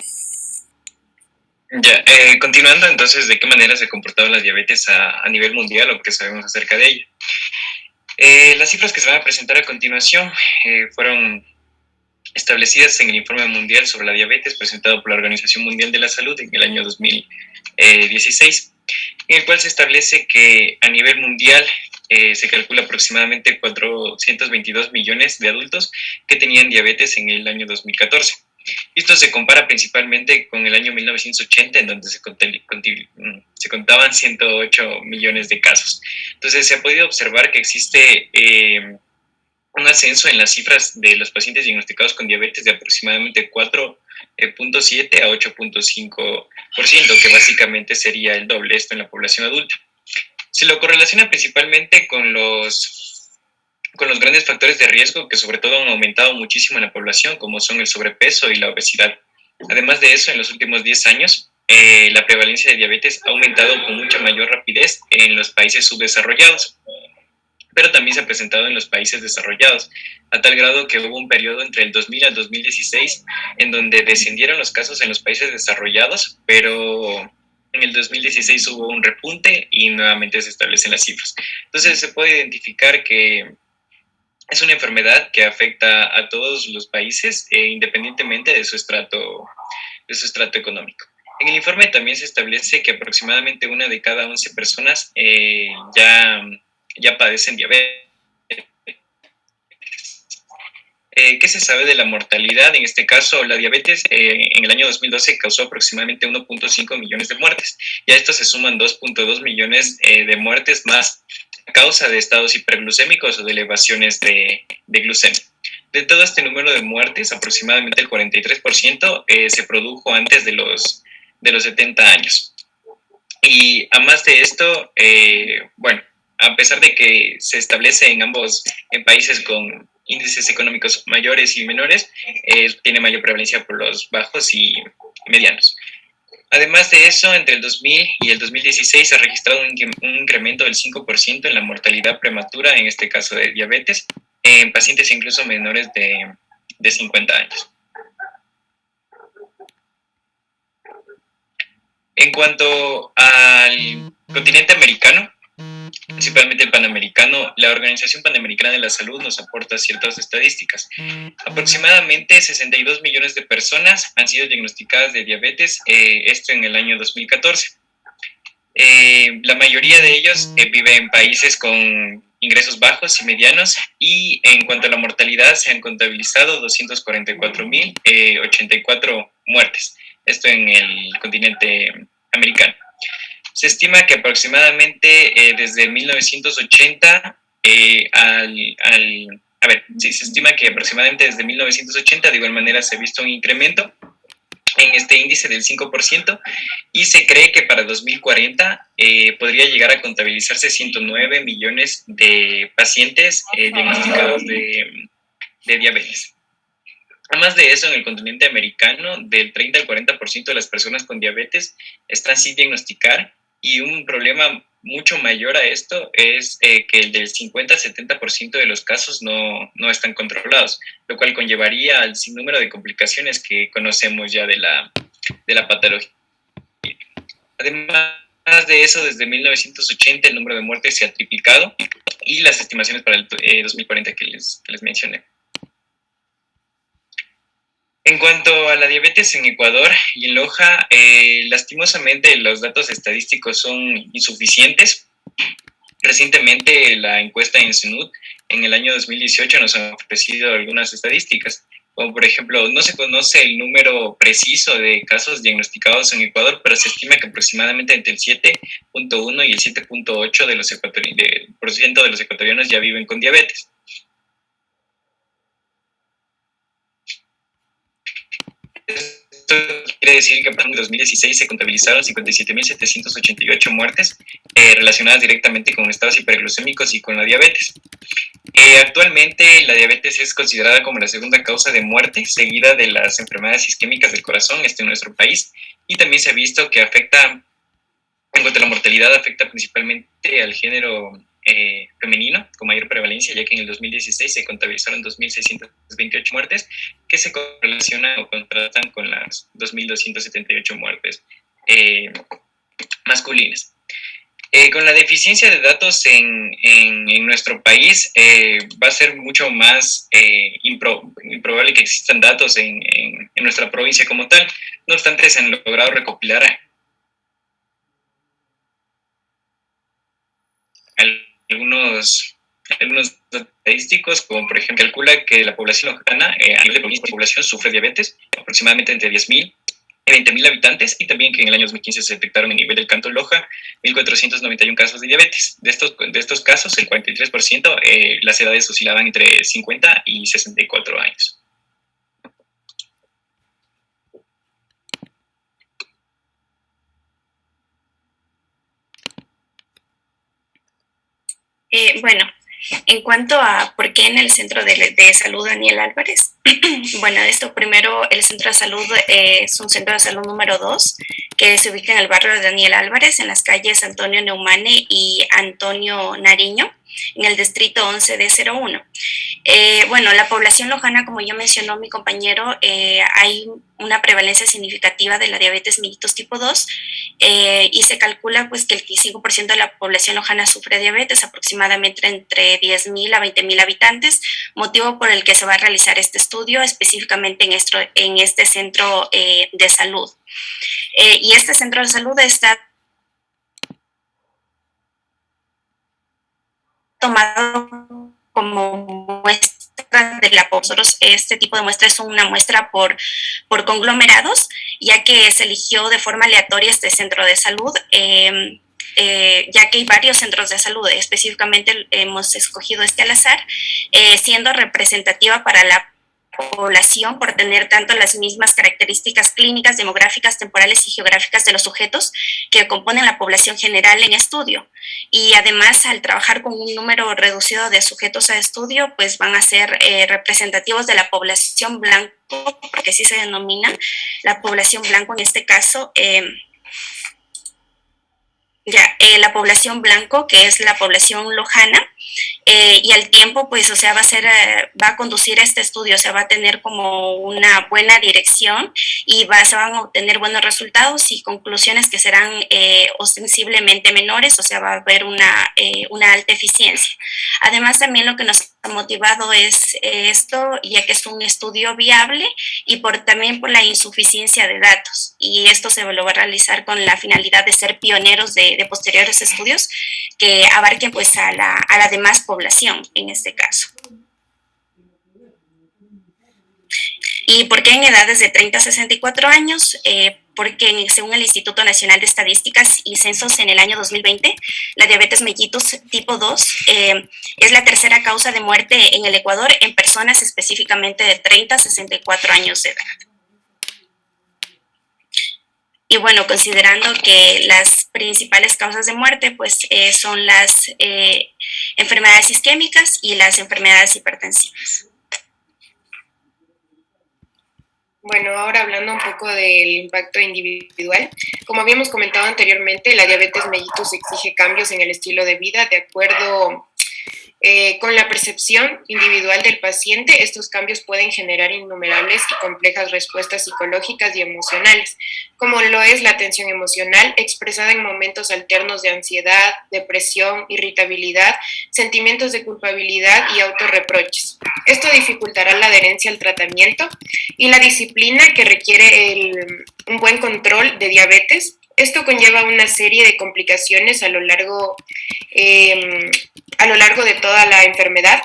Ya, continuando entonces, ¿de qué manera se comportaba la diabetes a nivel mundial o qué sabemos acerca de ella? Las cifras que se van a presentar a continuación fueron establecidas en el Informe Mundial sobre la Diabetes presentado por la Organización Mundial de la Salud en el año 2016, en el cual se establece que a nivel mundial se calcula aproximadamente 422 millones de adultos que tenían diabetes en el año 2014. Esto se compara principalmente con el año 1980, en donde se contaban 108 millones de casos. Entonces se ha podido observar que existe un ascenso en las cifras de los pacientes diagnosticados con diabetes de aproximadamente 4.7 a 8.5%, que básicamente sería el doble esto en la población adulta. Se lo correlaciona principalmente con los grandes factores de riesgo que sobre todo han aumentado muchísimo en la población, como son el sobrepeso y la obesidad. Además de eso, en los últimos 10 años, la prevalencia de diabetes ha aumentado con mucha mayor rapidez en los países subdesarrollados, pero también se ha presentado en los países desarrollados, a tal grado que hubo un periodo entre el 2000 al 2016 en donde descendieron los casos en los países desarrollados, pero en el 2016 hubo un repunte y nuevamente se establecen las cifras. Entonces se puede identificar que es una enfermedad que afecta a todos los países independientemente de su estrato económico. En el informe también se establece que aproximadamente 1 de cada 11 personas ya padecen diabetes. ¿Qué se sabe de la mortalidad? En este caso, la diabetes en el año 2012 causó aproximadamente 1.5 millones de muertes, y a esto se suman 2.2 millones de muertes más a causa de estados hiperglucémicos o de elevaciones de glucemia. De todo este número de muertes, aproximadamente el 43% se produjo antes de los 70 años. Y a más de esto, a pesar de que se establece en países con índices económicos mayores y menores, tiene mayor prevalencia por los bajos y medianos. Además de eso, entre el 2000 y el 2016 se ha registrado un incremento del 5% en la mortalidad prematura, en este caso de diabetes, en pacientes incluso menores de 50 años. En cuanto al continente americano, principalmente el panamericano, la Organización Panamericana de la Salud nos aporta ciertas estadísticas. Aproximadamente 62 millones de personas han sido diagnosticadas de diabetes, esto en el año 2014. La mayoría de ellos vive en países con ingresos bajos y medianos, y en cuanto a la mortalidad se han contabilizado 244.084 muertes, esto en el continente americano. Se estima que aproximadamente desde 1980 se estima que aproximadamente desde 1980 de igual manera se ha visto un incremento en este índice del 5%, y se cree que para 2040 podría llegar a contabilizarse 109 millones de pacientes diagnosticados de diabetes. Además de eso, en el continente americano, del 30 al 40% de las personas con diabetes están sin diagnosticar, y un problema mucho mayor a esto es que el del 50 al 70% de los casos no están controlados, lo cual conllevaría al sinnúmero de complicaciones que conocemos ya de la patología. Además de eso, desde 1980 el número de muertes se ha triplicado, y las estimaciones para el 2040 que les mencioné. En cuanto a la diabetes en Ecuador y en Loja, lastimosamente los datos estadísticos son insuficientes. Recientemente la encuesta en SUNUD en el año 2018 nos ha ofrecido algunas estadísticas, como por ejemplo, no se conoce el número preciso de casos diagnosticados en Ecuador, pero se estima que aproximadamente entre el 7.1 y el 7.8% de los ecuatorianos ya viven con diabetes. Esto quiere decir que a partir de 2016 se contabilizaron 57.788 muertes relacionadas directamente con estados hiperglucémicos y con la diabetes. Actualmente la diabetes es considerada como la segunda causa de muerte, seguida de las enfermedades isquémicas del corazón en nuestro país, y también se ha visto que en cuanto a la mortalidad, afecta principalmente al género femenino con mayor prevalencia, ya que en el 2016 se contabilizaron 2.628 muertes que se correlacionan o contrastan con las 2.278 muertes masculinas. Con la deficiencia de datos en nuestro país, va a ser mucho más improbable que existan datos en nuestra provincia como tal. No obstante, se han logrado recopilar algunos estadísticos, como por ejemplo calcula que la población lojana a nivel de provincia de población sufre diabetes, aproximadamente entre 10.000 y 20.000 habitantes, y también que en el año 2015 se detectaron a nivel del Cantón Loja 1.491 casos de diabetes. De estos casos, el 43%, las edades oscilaban entre 50 y 64 años. Bueno, en cuanto a por qué en el Centro de Salud Daniel Álvarez, bueno, esto primero, el Centro de Salud es un Centro de Salud número 2, que se ubica en el barrio de Daniel Álvarez, en las calles Antonio Neumane y Antonio Nariño, en el distrito 11 de 01. Bueno, la población lojana, como ya mencionó mi compañero, hay una prevalencia significativa de la diabetes mellitus tipo 2 y se calcula pues que el 5% de la población lojana sufre diabetes, aproximadamente entre 10.000 a 20.000 habitantes, motivo por el que se va a realizar este estudio específicamente en este centro de salud. Y este centro de salud está tomado como muestra de la nosotros este tipo de muestra es una muestra por conglomerados, ya que se eligió de forma aleatoria este centro de salud, ya que hay varios centros de salud, específicamente hemos escogido este al azar, siendo representativa para la población por tener tanto las mismas características clínicas, demográficas, temporales y geográficas de los sujetos que componen la población general en estudio. Y además, al trabajar con un número reducido de sujetos a estudio, pues van a ser representativos de la población blanco, porque así se denomina la población blanco en este caso. La población blanco, que es la población lojana, y al tiempo, pues, o sea, va a conducir a este estudio, o sea, va a tener como una buena dirección y se van a obtener buenos resultados y conclusiones que serán ostensiblemente menores, o sea, va a haber una alta eficiencia. Además, también lo que nos ha motivado es esto, ya que es un estudio viable y también por la insuficiencia de datos, y esto se lo va a realizar con la finalidad de ser pioneros de posteriores estudios que abarquen pues a la demás población en este caso. ¿Y por qué en edades de 30 a 64 años? Porque según el Instituto Nacional de Estadísticas y Censos en el año 2020, la diabetes mellitus tipo 2 es la tercera causa de muerte en el Ecuador en personas específicamente de 30 a 64 años de edad. Y bueno, considerando que las principales causas de muerte pues son las enfermedades isquémicas y las enfermedades hipertensivas. Bueno, ahora hablando un poco del impacto individual, como habíamos comentado anteriormente, la diabetes mellitus exige cambios en el estilo de vida de acuerdo con la percepción individual del paciente. Estos cambios pueden generar innumerables y complejas respuestas psicológicas y emocionales, como lo es la tensión emocional expresada en momentos alternos de ansiedad, depresión, irritabilidad, sentimientos de culpabilidad y autorreproches. Esto dificultará la adherencia al tratamiento y la disciplina que requiere un buen control de diabetes. Esto conlleva una serie de complicaciones a lo largo de toda la enfermedad,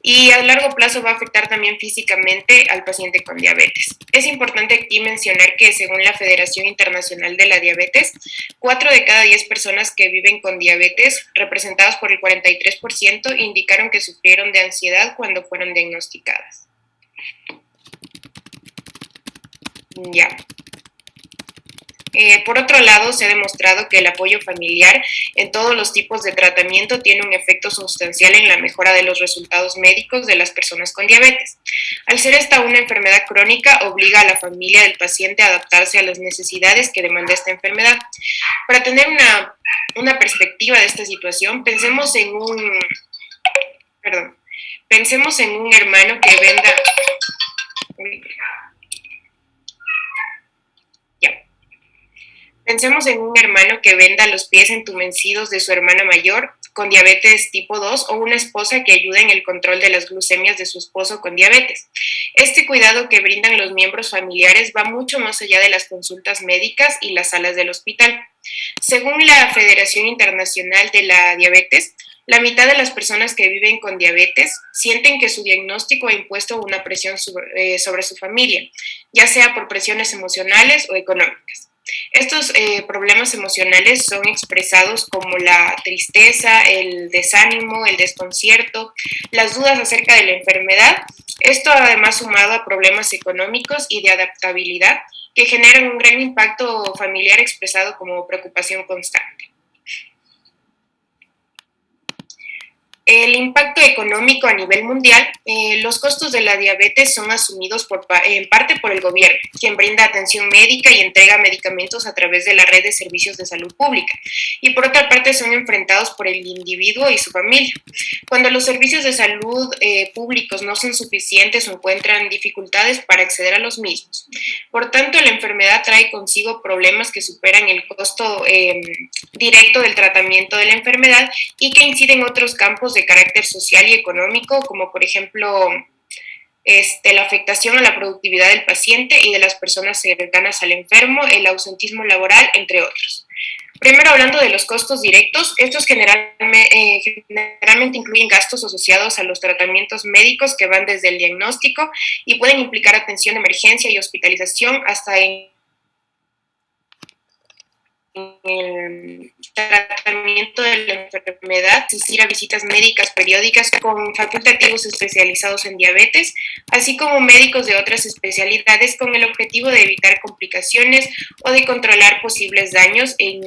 y a largo plazo va a afectar también físicamente al paciente con diabetes. Es importante aquí mencionar que según la Federación Internacional de la Diabetes, 4 de cada 10 personas que viven con diabetes, representadas por el 43%, indicaron que sufrieron de ansiedad cuando fueron diagnosticadas. Ya. Por otro lado, se ha demostrado que el apoyo familiar en todos los tipos de tratamiento tiene un efecto sustancial en la mejora de los resultados médicos de las personas con diabetes. Al ser esta una enfermedad crónica, obliga a la familia del paciente a adaptarse a las necesidades que demanda esta enfermedad. Para tener una perspectiva de esta situación, pensemos en un hermano que venda... Pensemos en un hermano que venda los pies entumecidos de su hermana mayor con diabetes tipo 2 o una esposa que ayuda en el control de las glucemias de su esposo con diabetes. Este cuidado que brindan los miembros familiares va mucho más allá de las consultas médicas y las salas del hospital. Según la Federación Internacional de la Diabetes, la mitad de las personas que viven con diabetes sienten que su diagnóstico ha impuesto una presión sobre su familia, ya sea por presiones emocionales o económicas. Estos problemas emocionales son expresados como la tristeza, el desánimo, el desconcierto, las dudas acerca de la enfermedad. Esto además sumado a problemas económicos y de adaptabilidad que generan un gran impacto familiar expresado como preocupación constante. El impacto económico a nivel mundial, los costos de la diabetes son asumidos en parte por el gobierno, quien brinda atención médica y entrega medicamentos a través de la red de servicios de salud pública, y por otra parte son enfrentados por el individuo y su familia. Cuando los servicios de salud públicos no son suficientes o encuentran dificultades para acceder a los mismos. Por tanto, la enfermedad trae consigo problemas que superan el costo directo del tratamiento de la enfermedad y que inciden en otros campos de carácter social y económico, como por ejemplo la afectación a la productividad del paciente y de las personas cercanas al enfermo, el ausentismo laboral, entre otros. Primero, hablando de los costos directos, estos generalmente incluyen gastos asociados a los tratamientos médicos que van desde el diagnóstico y pueden implicar atención de emergencia y hospitalización hasta en el tratamiento de la enfermedad, asistir a visitas médicas periódicas con facultativos especializados en diabetes, así como médicos de otras especialidades con el objetivo de evitar complicaciones o de controlar posibles daños en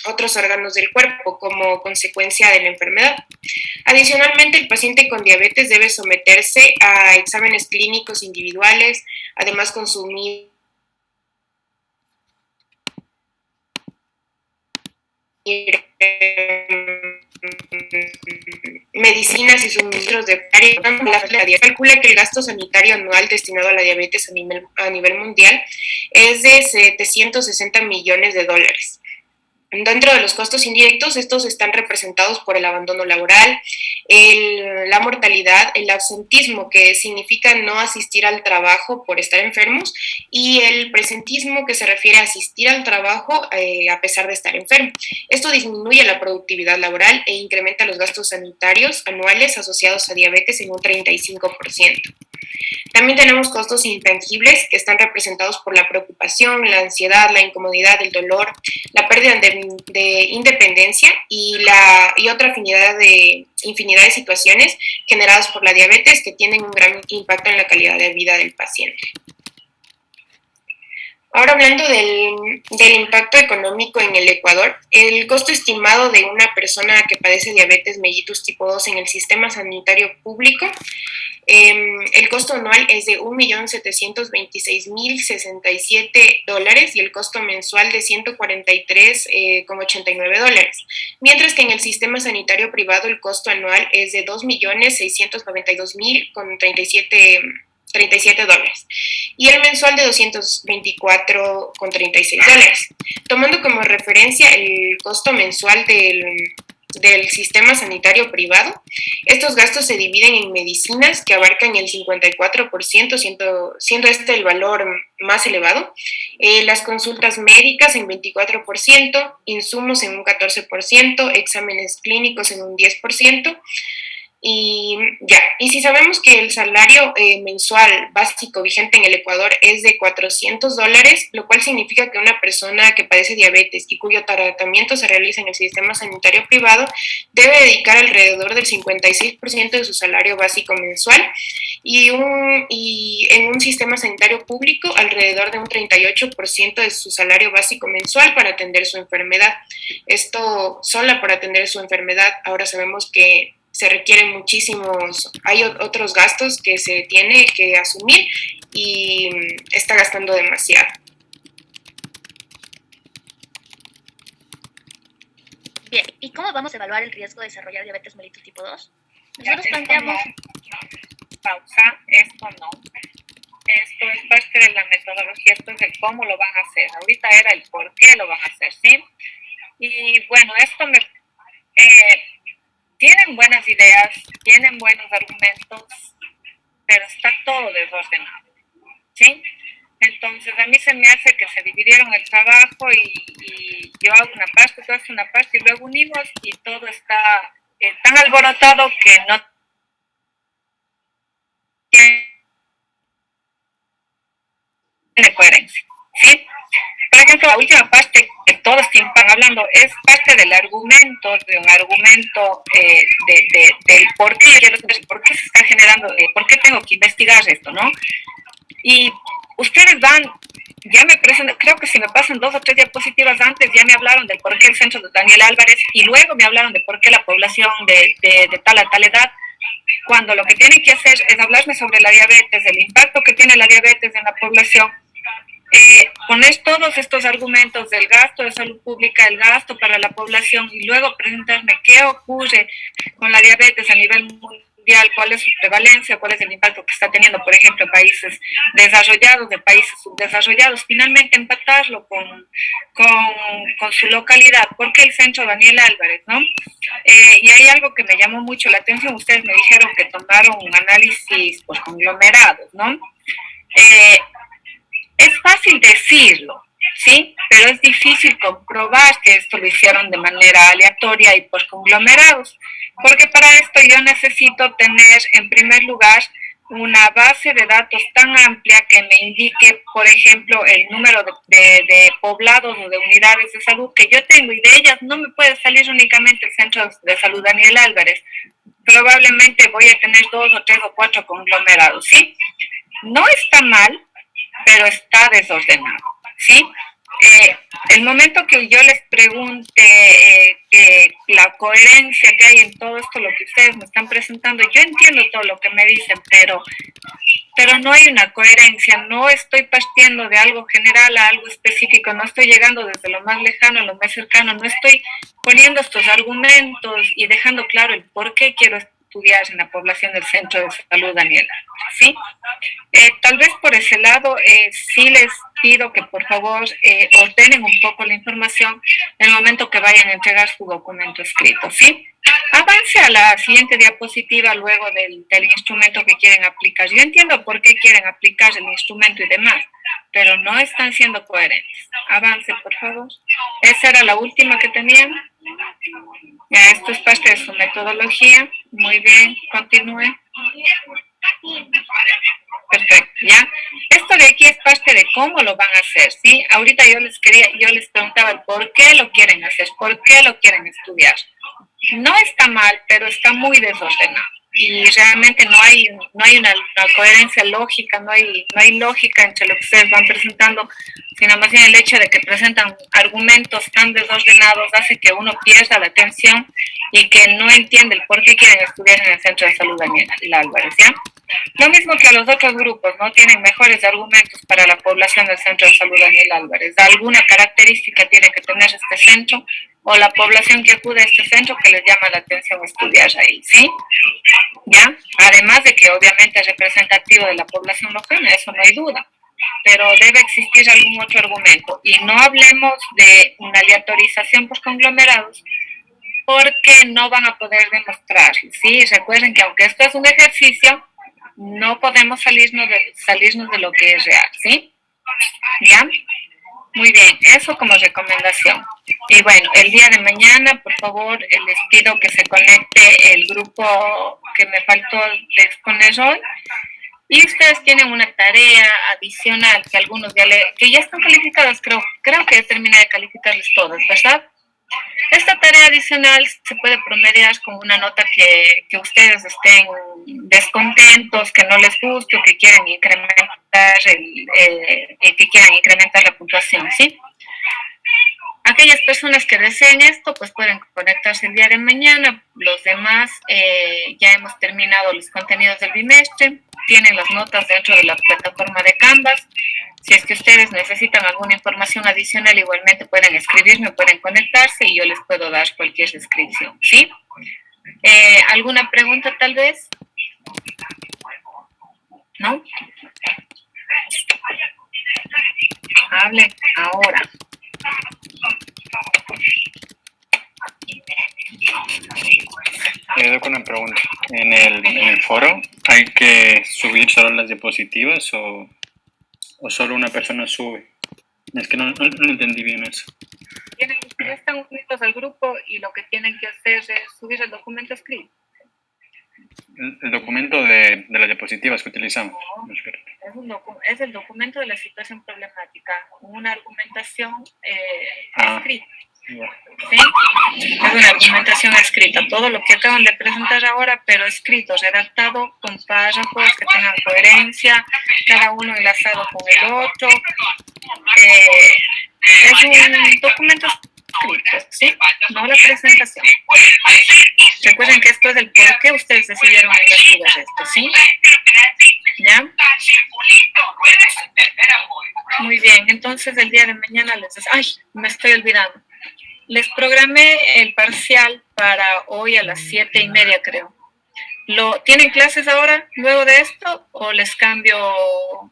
otros órganos del cuerpo como consecuencia de la enfermedad. Adicionalmente, el paciente con diabetes debe someterse a exámenes clínicos individuales, además consumir medicinas y suministros de la calcula que el gasto sanitario anual destinado a la diabetes a nivel mundial es de 760 millones de dólares. Dentro de los costos indirectos, estos están representados por el abandono laboral, la mortalidad, el absentismo, que significa no asistir al trabajo por estar enfermos, y el presentismo, que se refiere a asistir al trabajo a pesar de estar enfermo. Esto disminuye la productividad laboral e incrementa los gastos sanitarios anuales asociados a diabetes en un 35%. También tenemos costos intangibles que están representados por la preocupación, la ansiedad, la incomodidad, el dolor, la pérdida de independencia y otra infinidad de situaciones generadas por la diabetes que tienen un gran impacto en la calidad de vida del paciente. Ahora, hablando del impacto económico en el Ecuador, el costo estimado de una persona que padece diabetes mellitus tipo 2 en el sistema sanitario público, el costo anual es de $1.726.067 y el costo mensual de $143,89, mientras que en el sistema sanitario privado el costo anual es de $2.692.037 y el mensual de $224,36. Tomando como referencia el costo mensual del sistema sanitario privado, estos gastos se dividen en medicinas, que abarcan el 54%, siendo este el valor más elevado, las consultas médicas en 24%, insumos en un 14%, exámenes clínicos en un 10%, y si sabemos que el salario mensual básico vigente en el Ecuador es de $400, lo cual significa que una persona que padece diabetes y cuyo tratamiento se realiza en el sistema sanitario privado debe dedicar alrededor del 56% de su salario básico mensual y en un sistema sanitario público alrededor de un 38% de su salario básico mensual para atender su enfermedad. Esto solo para atender su enfermedad. Ahora sabemos que se requieren hay otros gastos que se tiene que asumir y está gastando demasiado. Bien, ¿y cómo vamos a evaluar el riesgo de desarrollar diabetes mellitus tipo 2? Nosotros planteamos... Pausa, esto no. esto es parte de la metodología, esto es el cómo lo van a hacer. Ahorita era el por qué lo van a hacer, ¿sí? Y bueno, tienen buenas ideas, tienen buenos argumentos, pero está todo desordenado, ¿sí? Entonces, a mí se me hace que se dividieron el trabajo y yo hago una parte, tú haces una parte y luego unimos y todo está tan alborotado que no tiene coherencia, ¿sí? Por ejemplo, la última parte que todos están hablando es parte del argumento, de un argumento del por qué, por qué se está generando, por qué tengo que investigar esto, ¿no? Y ustedes ya me presentan, creo que si me pasan 2 o 3 diapositivas antes, ya me hablaron del por qué el centro de Daniel Álvarez y luego me hablaron de por qué la población de tal a tal edad, cuando lo que tienen que hacer es hablarme sobre la diabetes, el impacto que tiene la diabetes en la población, poner todos estos argumentos del gasto de salud pública, el gasto para la población y luego presentarme qué ocurre con la diabetes a nivel mundial, cuál es su prevalencia, cuál es el impacto que está teniendo, por ejemplo, en países desarrollados, de países subdesarrollados, finalmente empatarlo con su localidad. ¿Por qué el centro Daniel Álvarez, no? Y hay algo que me llamó mucho la atención, ustedes me dijeron que tomaron un análisis por conglomerados, ¿no? Es fácil decirlo, ¿sí? Pero es difícil comprobar que esto lo hicieron de manera aleatoria y por conglomerados, porque para esto yo necesito tener, en primer lugar, una base de datos tan amplia que me indique, por ejemplo, el número de poblados o de unidades de salud que yo tengo, y de ellas no me puede salir únicamente el Centro de Salud Daniel Álvarez. Probablemente voy a tener 2 o 3 o 4 conglomerados, ¿sí? No está mal, pero está desordenado, ¿sí? El momento que yo les pregunte la coherencia que hay en todo esto, lo que ustedes me están presentando, yo entiendo todo lo que me dicen, pero no hay una coherencia, no estoy partiendo de algo general a algo específico, no estoy llegando desde lo más lejano a lo más cercano, no estoy poniendo estos argumentos y dejando claro el por qué quiero estudiar en la población del Centro de Salud Daniela, ¿sí? Tal vez por ese lado sí les pido que por favor ordenen un poco la información en el momento que vayan a entregar su documento escrito, ¿sí? Avance a la siguiente diapositiva luego del instrumento que quieren aplicar. Yo entiendo por qué quieren aplicar el instrumento y demás, pero no están siendo coherentes. Avance, por favor. Esa era la última que tenían. Ya, esto es parte de su metodología. Muy bien, continúe. Perfecto, ¿ya? Esto de aquí es parte de cómo lo van a hacer, ¿sí? Ahorita yo les preguntaba el por qué lo quieren hacer, por qué lo quieren estudiar. No está mal, pero está muy desordenado. Y realmente no hay una coherencia lógica, no hay lógica entre lo que ustedes van presentando, sino más bien el hecho de que presentan argumentos tan desordenados hace que uno pierda la atención y que no entiende el por qué quieren estudiar en el Centro de Salud Daniel Álvarez, ¿ya? Lo mismo que a los otros grupos, ¿no? Tienen mejores argumentos para la población del Centro de Salud Daniel Álvarez. ¿Alguna característica tiene que tener este centro o la población que acude a este centro que les llama la atención estudiar ahí, ¿sí? ¿Ya? Además de que obviamente es representativo de la población local, eso no hay duda, pero debe existir algún otro argumento. Y no hablemos de una aleatorización por conglomerados, porque no van a poder demostrar, ¿sí? Recuerden que aunque esto es un ejercicio, no podemos salirnos de lo que es real, ¿sí? ¿Ya? Muy bien, eso como recomendación. Y bueno, el día de mañana, por favor, les pido que se conecte el grupo que me faltó de exponer hoy. Y ustedes tienen una tarea adicional que algunos que ya están calificadas, creo que terminé de calificarles todas, ¿verdad? Esta tarea adicional se puede promediar con una nota que ustedes estén descontentos, que no les guste, o que quieran incrementar la puntuación, ¿sí? Aquellas personas que deseen esto, pues pueden conectarse el día de mañana. Los demás ya hemos terminado los contenidos del bimestre. Tienen las notas dentro de la plataforma de Canvas. Si es que ustedes necesitan alguna información adicional, igualmente pueden escribirme, pueden conectarse y yo les puedo dar cualquier descripción, ¿sí? ¿Alguna pregunta tal vez? ¿No? Hablen ahora. Doc, una pregunta. ¿En el foro hay que subir solo las diapositivas o solo una persona sube? Es que no entendí bien eso. Ya están unidos al grupo y lo que tienen que hacer es subir el documento escrito. El documento de las diapositivas que utilizamos. Es el documento de la situación problemática, una argumentación escrita. ¿Sí? Es una argumentación escrita, todo lo que acaban de presentar ahora, pero escrito, redactado con párrafos que tengan coherencia, cada uno enlazado con el otro. Es un documento escrito, ¿sí? No la presentación. Recuerden que esto es el por qué ustedes decidieron investigar esto, ¿sí? ¿Ya? Muy bien, entonces el día de mañana me estoy olvidando. Les programé el parcial para hoy a las 7:30, creo. ¿Tienen clases ahora, luego de esto, o les cambio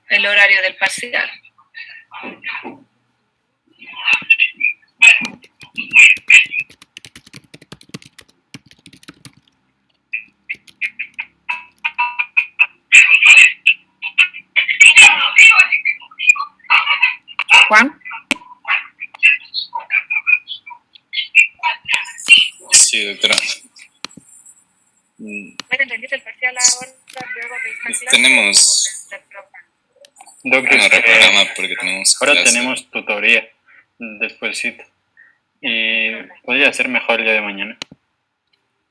el horario del parcial? Juan. Sí, doctora. ¿Pueden rendir el parcial ahora, luego de esta clase? Tenemos... Doc, no reprograma porque tenemos ahora clase. tenemos tutoría despuésito. Y podría ser mejor el día de mañana.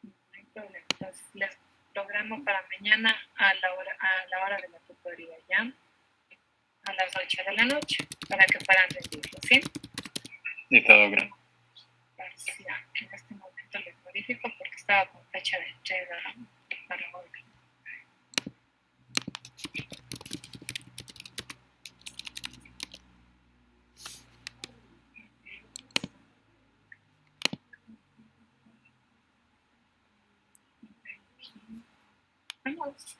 No hay problema. Entonces les programo para mañana a la hora de la tutoría, ¿ya? A las 8 de la noche, para que puedan rendirlo, ¿sí? Listo, doctora. Parcial. En este momento les modifico porque estaba con fecha de entrega para hoy. Vamos,